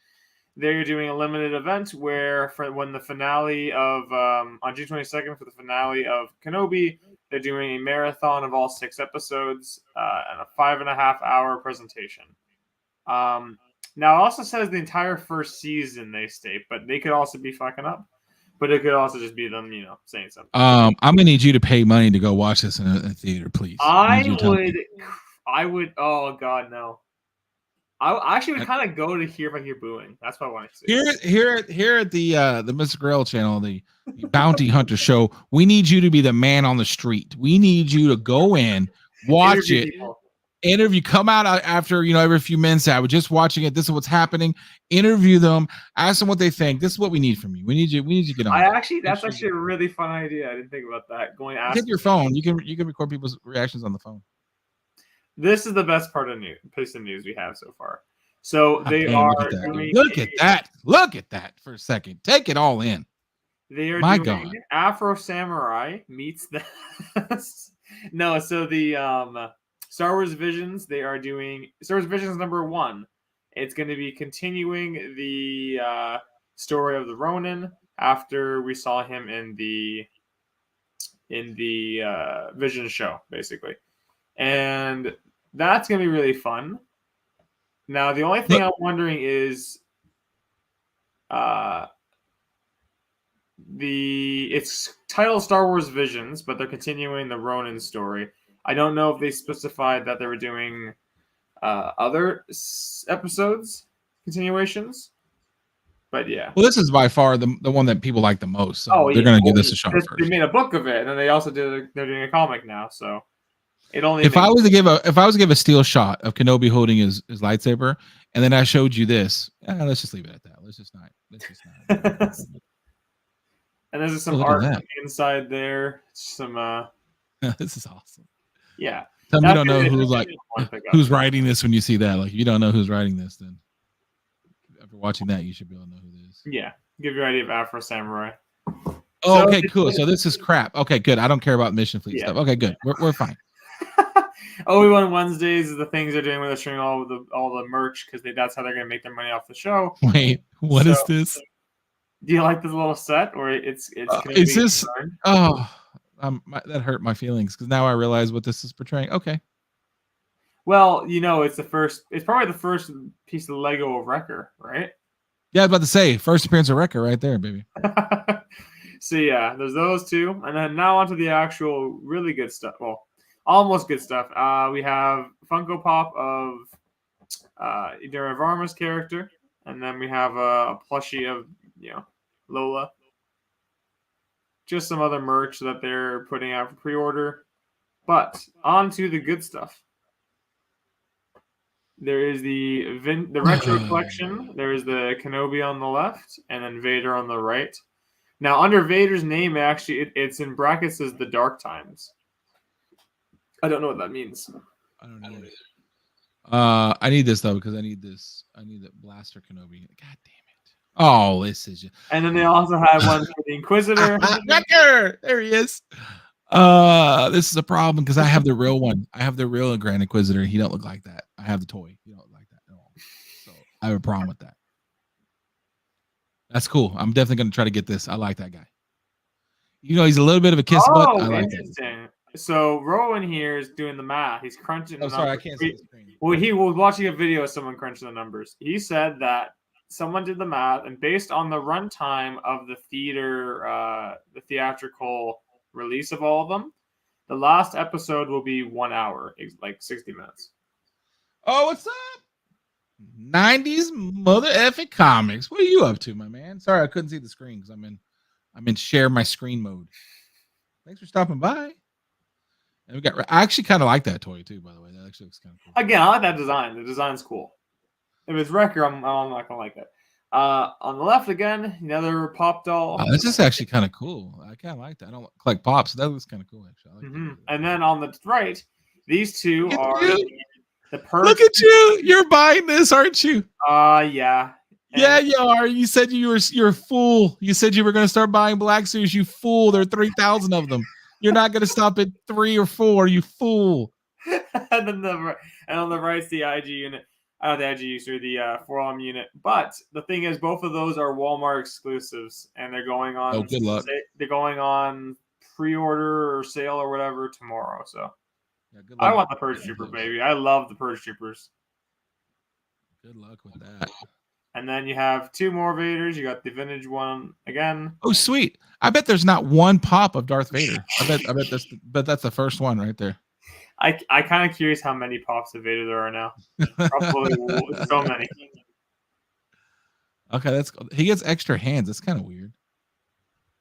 they're doing a limited event where when the finale of on June 22nd for the finale of Kenobi, they're doing a marathon of all 6 episodes and a 5.5-hour presentation. Now it also says the entire first season they state, but they could also be fucking up. But it could also just be them, saying something. I'm gonna need you to pay money to go watch this in a theater, please. I would. Oh God, no. I actually would kind of go to hear if I hear booing. That's what I want to see. Here at the MrGarrell channel, the Bounty Hunter show, we need you to be the man on the street. We need you to go in, watch it. Interview, come out after every few minutes. I was just watching it. This is what's happening. Interview them, ask them what they think. This is what we need from you. We need you to get on. That's actually a really fun idea. I didn't think about that. Take your phone. You can record people's reactions on the phone. This is the best part of piece of news we have so far. So they are look at that for a second. Take it all in. They are doing Afro Samurai meets the no. So the Star Wars Visions, they are doing Star Wars Visions #1. It's going to be continuing the story of the Ronin after we saw him in the Visions show, basically. And that's going to be really fun. Now, the only thing I'm wondering is it's titled Star Wars Visions, but they're continuing the Ronin story. I don't know if they specified that they were doing other episodes, continuations, but yeah. Well, this is by far the one that people like the most. So they're going to give this a shot first. They made a book of it, and they also they're doing a comic now. So it only. If I was to give a still shot of Kenobi holding his lightsaber, and then I showed you this, let's just leave it at that. Let's just not. And there's some look at art that. inside there. Some This is awesome. yeah. Tell me you don't know who's who's writing this when you see that. Like, if you don't know who's writing this, then after watching that, you should be able to know who it is. Yeah, give you an idea of Afro Samurai. Oh, okay, cool. So this is crap. Okay, good. I don't care about Mission Fleet stuff. Okay, good. We're fine. Obi-Wan Wednesdays is the things they're doing where they're showing all the merch because that's how they're gonna make their money off the show. Wait, what is this? Do you like this little set, or it's is this? Oh, that hurt my feelings because now I realize what this is portraying. Okay. Well, it's probably the first piece of Lego of Wrecker, right? Yeah, I was about to say first appearance of Wrecker right there, baby. So yeah, there's those two, and then now onto the actual really good stuff. Well, almost good stuff. We have Funko Pop of Idara Varma's character, and then we have a plushie of Lola. Just some other merch that they're putting out for pre-order. But on to the good stuff. There is the retro collection. There is the Kenobi on the left, and then Vader on the right. Now, under Vader's name, actually, it's in brackets as the Dark Times. I don't know what that means. I don't know. I need this though because I need this. I need the Blaster Kenobi. God damn it! Oh, this is just. And then they also have one for the Inquisitor. There he is. This is a problem because I have the real one. I have the real Grand Inquisitor. He don't look like that. I have the toy. He don't look like that at all. So I have a problem with that. That's cool. I'm definitely going to try to get this. I like that guy. He's a little bit of a kiss butt. I like interesting. So Rowan here is doing the math. He's crunching. Oh, sorry, I can't see the screen. Well, he was watching a video of someone crunching the numbers. He said that someone did the math, and based on the runtime of the theatrical release of all of them, the last episode will be 1 hour, like 60 minutes. Oh, what's up? 90s mother effing comics. What are you up to, my man? Sorry, I couldn't see the screen because I'm in share my screen mode. Thanks for stopping by. And I actually kind of like that toy too, by the way. That actually looks kind of cool. Again, I like that design. The design's cool. If it's Wrecker, I'm not gonna like it. On the left again, another pop doll. Oh, this is actually kind of cool. I kind of like that. I don't collect pops. So that looks kind of cool, actually. I like that. And then on the right, these two are the perfect. Look at you! You're buying this, aren't you? Yeah. Yeah, you are. You said you're a fool. You said you were going to start buying Black Series. You fool! There are 3,000 of them. You're not going to stop at 3 or 4. You fool! And then on the right's the IG unit. The IG user, the forearm unit. But the thing is, both of those are Walmart exclusives, and they're going on. Oh, good luck. They're going on pre-order or sale or whatever tomorrow. So, yeah, good luck. I want the Purge Trooper, baby. I love the Purge Troopers. Good luck with that. And then you have two more Vaders. You got the vintage one again. Oh, sweet! I bet there's not one pop of Darth Vader. I bet that's the first one right there. I kind of curious how many pops of Vader there are now. Probably so many. Okay, he gets extra hands. That's kind of weird.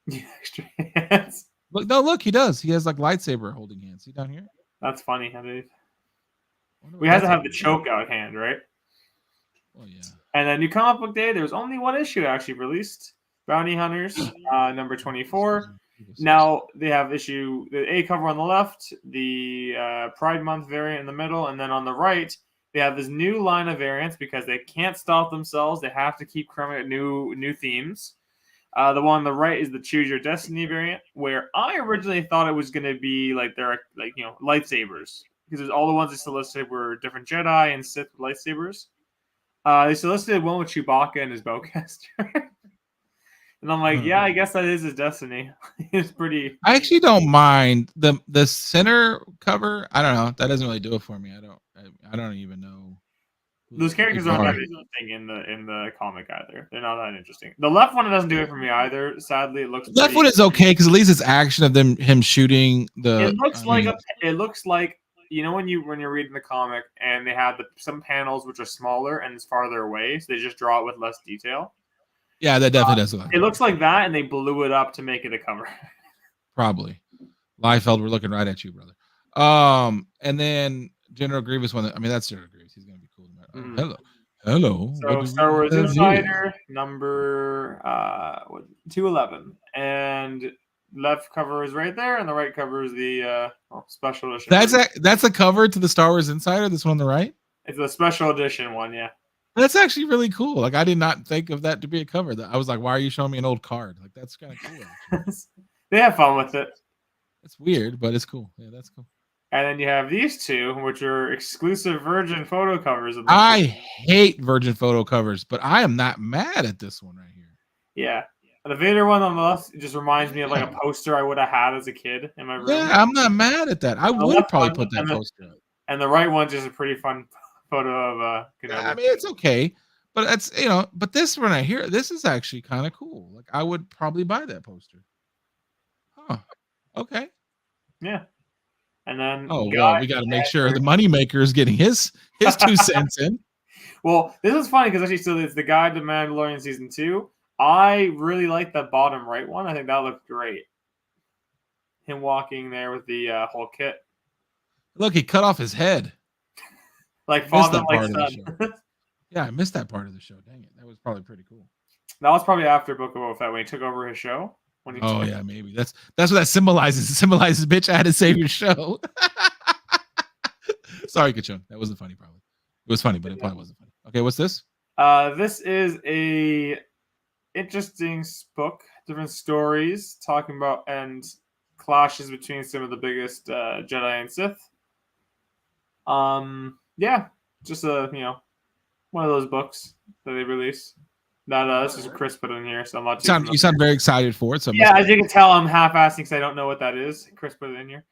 Yeah, extra hands. Look, he does. He has like lightsaber holding hands. See down here? That's funny, I believe. We had to have the choke out hand, right? Oh yeah. And then New Comic Book Day, there was only one issue actually released. Bounty Hunters, number 24. Now they have the A cover on the left, the Pride Month variant in the middle, and then on the right they have this new line of variants because they can't stop themselves. They have to keep coming at new themes. The one on the right is the Choose Your Destiny variant, where I originally thought it was going to be like they're lightsabers because all the ones they solicited were different Jedi and Sith lightsabers. They solicited one with Chewbacca and his bowcaster. And I'm like, yeah, I guess that is his destiny. It's pretty. I actually don't mind the center cover. I don't know. That doesn't really do it for me. I don't even know. Those characters aren't that interesting in the comic either. They're not that interesting. The left one doesn't do it for me either. Sadly, it looks. Left one is okay because at least it's action of him shooting the. It looks like when you're reading the comic and they have some panels which are smaller and it's farther away, so they just draw it with less detail. Yeah, that definitely does look like it. Looks like that, and they blew it up to make it a cover. Probably. Liefeld, we're looking right at you, brother. And then General Grievous one. That's General Grievous. He's gonna be cool. Hello. Hello. So Star Wars Insider number 211, and left cover is right there, and the right cover is the special edition. That's a cover to the Star Wars Insider. This one on the right. It's the special edition one, yeah. That's actually really cool. Like I did not think of that to be a cover. I was like, why are you showing me an old card? Like that's kind of cool. They have fun with it. It's weird, but it's cool. Yeah, that's cool. And then you have these two, which are exclusive Virgin photo covers. I hate Virgin photo covers, but I am not mad at this one right here. Yeah. The Vader one on the left just reminds me of like a poster I would have had as a kid in my room. Yeah, I'm not mad at that. I would probably put that poster up. And the right one's just a pretty fun photo of Kenobi. Yeah, I mean, it's okay. But that's, but this one right here, this is actually kind of cool. Like I would probably buy that poster. Huh. Okay. Yeah. And then we got to make sure the moneymaker is getting his 2 cents in. Well, this is funny because actually, so it's the Guide to Mandalorian season 2. I really like the bottom right one. I think that looked great. Him walking there with the whole kit. Look, he cut off his head. Like father, like son. Yeah, I missed that part of the show. Dang it, that was probably pretty cool. That was probably after Book of Boba Fett when he took over his show. Yeah, maybe that's what that symbolizes. It symbolizes, bitch, I had to save your show. Sorry, Kachung. That wasn't funny. Probably it was funny, but it probably wasn't funny. Okay, what's this? This is a interesting book, different stories talking about and clashes between some of the biggest Jedi and Sith. Yeah, just one of those books that they release. That this is Chris put in here, so I'm not. You sound very excited for it. So yeah, as you can tell, I'm half-assing because I don't know what that is. Chris put it in here.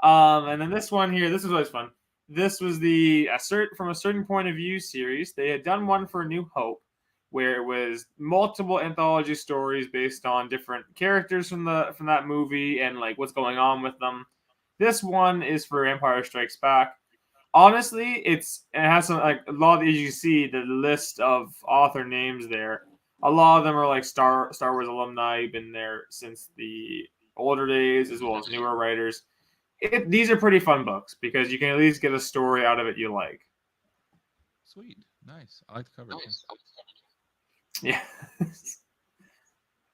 And then this one here, this was always fun. This was the from a certain point of view series. They had done one for New Hope, where it was multiple anthology stories based on different characters from that movie and like what's going on with them. This one is for Empire Strikes Back. Honestly, it has some like a lot of, as you see the list of author names there. A lot of them are like Star Wars alumni, been there since the older days as well as newer writers. These are pretty fun books because you can at least get a story out of it you like. Sweet, nice. I like the cover. Yeah.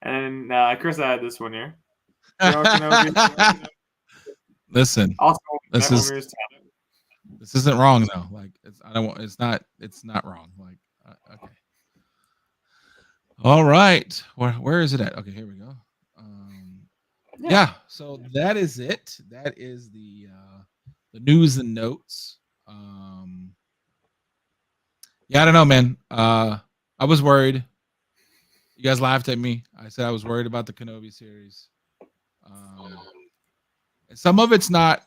And Chris added this one here. Listen, also, this isn't wrong though. Like it's not wrong. Like okay. All right. Where is it at? Okay, here we go. Yeah. So that is it. That is the news and notes. Yeah, I don't know, man. I was worried. You guys laughed at me. I said I was worried about the Kenobi series. Some of it's not.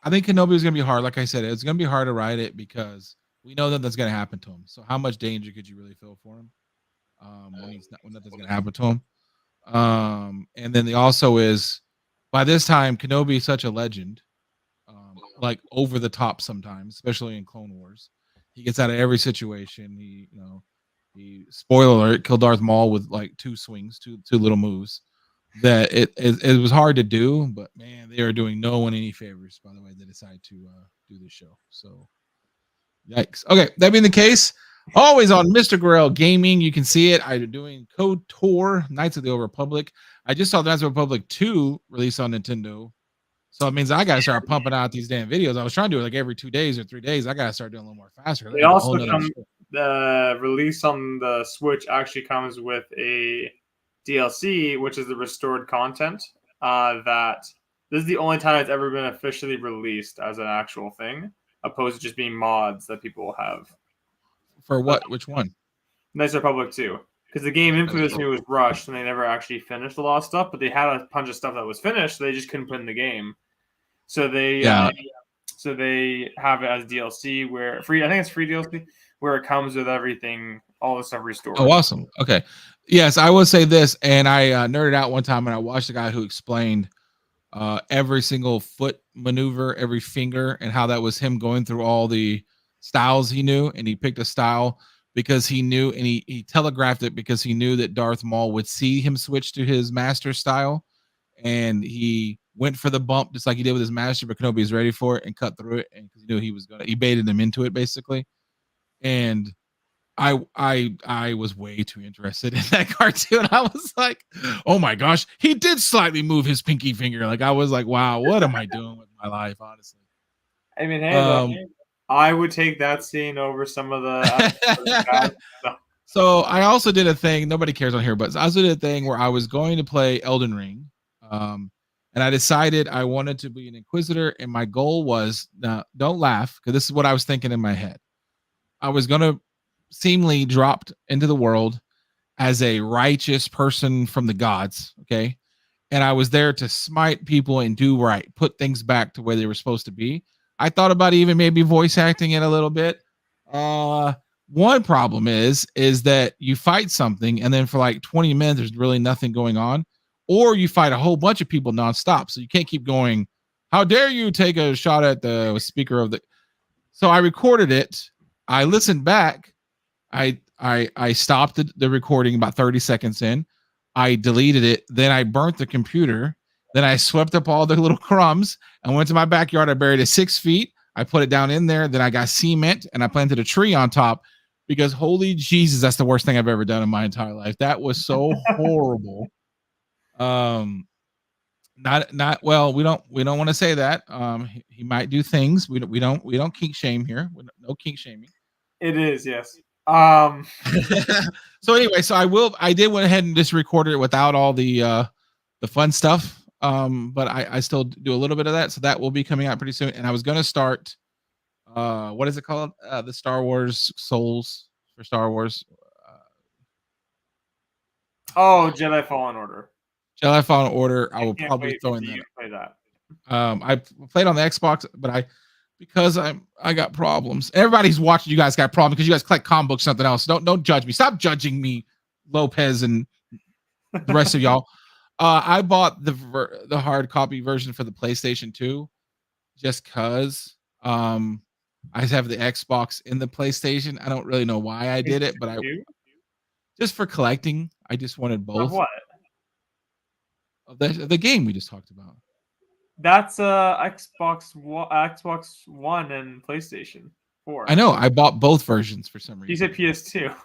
I think Kenobi is going to be hard. Like I said, it's going to be hard to write it because we know that that's going to happen to him. So how much danger could you really feel for him when nothing's going to happen to him? And then also is by this time Kenobi is such a legend, like over the top sometimes, especially in Clone Wars. He gets out of every situation. He spoiler alert, killed Darth Maul with like 2 swings, two little moves. That it was hard to do, but man, they are doing no one any favors. By the way, they decided to do this show. So, yikes. Okay, that being the case, always on MrGarrell Gaming, you can see it. I'm doing KOTOR, Knights of the Old Republic. I just saw the Knights of the Republic 2 release on Nintendo, so it means I gotta start pumping out these damn videos. I was trying to do it like every 2 days or 3 days. I gotta start doing a little more faster. They also the release on the Switch actually comes with a DLC, which is the restored content. That this is the only time it's ever been officially released as an actual thing, opposed to just being mods that people have. For what? Which one? Knights of the Republic 2. Because the game infamously was rushed and they never actually finished a lot of stuff, but they had a bunch of stuff that was finished, so they just couldn't put in the game. So they so they have it as DLC where free. I think it's free DLC where it comes with everything, all the stuff restored. Oh, awesome. Okay. Yes, I will say this, and I nerded out one time and I watched a guy who explained every single foot maneuver, every finger, and how that was him going through all the styles he knew, and he picked a style because he knew, and he telegraphed it because he knew that Darth Maul would see him switch to his master style, and he went for the bump just like he did with his master, but Kenobi was ready for it and cut through it, and because he knew he baited him into it basically, and I was way too interested in that cartoon. I was like, oh my gosh, he did slightly move his pinky finger. Like I was like, wow, what am I doing with my life, honestly? I mean, hey, I would take that scene over some of the. So I also did a thing. Nobody cares on here, but I also did a thing where I was going to play Elden Ring, and I decided I wanted to be an Inquisitor, and my goal was don't laugh because this is what I was thinking in my head. I was going to seemingly dropped into the world as a righteous person from the gods, okay? And I was there to smite people and do right, put things back to where they were supposed to be. I thought about even maybe voice acting it a little bit. One problem is that you fight something and then for like 20 minutes there's really nothing going on, or you fight a whole bunch of people nonstop, so you can't keep going. How dare you take a shot at the speaker of the? So I recorded it. I listened back. I stopped the recording about 30 seconds in. I deleted it. Then I burnt the computer. Then I swept up all the little crumbs and went to my backyard. I buried it 6 feet. I put it down in there. Then I got cement and I planted a tree on top because holy Jesus, that's the worst thing I've ever done in my entire life. That was so horrible. Not well. We don't want to say that. He might do things. We don't kink shame here. No kink shaming. It is, yes. So anyway, I did went ahead and just recorded it without all the fun stuff. But I still do a little bit of that. So that will be coming out pretty soon. And I was going to start, what is it called? The Star Wars Souls for Star Wars. Jedi Fallen Order. Jedi Fallen Order. I will probably throw in that. Play that. I played on the Xbox, but because I got problems. Everybody's watching. You guys got problems because you guys collect comic books, something else. Don't judge me. Stop judging me, Lopez, and the rest of y'all. I bought the hard copy version for the PlayStation 2 just because I have the Xbox in the PlayStation. I don't really know why I did it, but just for collecting. I just wanted both. Of what? Of the game we just talked about. That's Xbox One and PlayStation 4. I know. I bought both versions for some reason. You said PS2.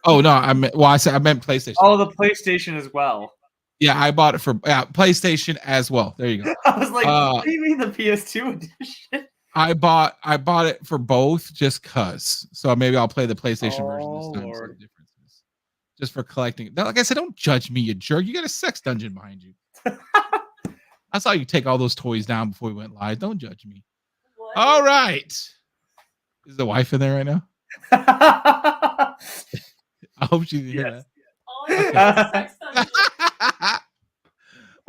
Oh no, I meant PlayStation. Oh, the PlayStation as well. Yeah, I bought it for PlayStation as well. There you go. I was like, what do you mean the PS2 edition? I bought it for both just cause. So maybe I'll play the PlayStation version this time. Lord. So the differences. Just for collecting. Like I said, don't judge me, you jerk. You got a sex dungeon behind you. I saw you take all those toys down before we went live. Don't judge me. What? All right. Is the wife in there right now? I hope she didn't hear that.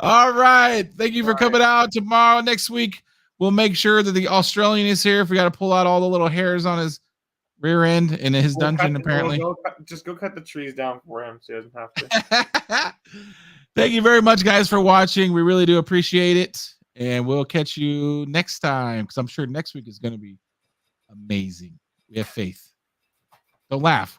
All right. Thank you for coming out. Tomorrow, next week, we'll make sure that the Australian is here. If we got to pull out all the little hairs on his rear end in his dungeon, apparently. Just go cut the trees down for him so he doesn't have to. Thank you very much, guys, for watching. We really do appreciate it. And we'll catch you next time because I'm sure next week is going to be amazing. We have faith. Don't laugh.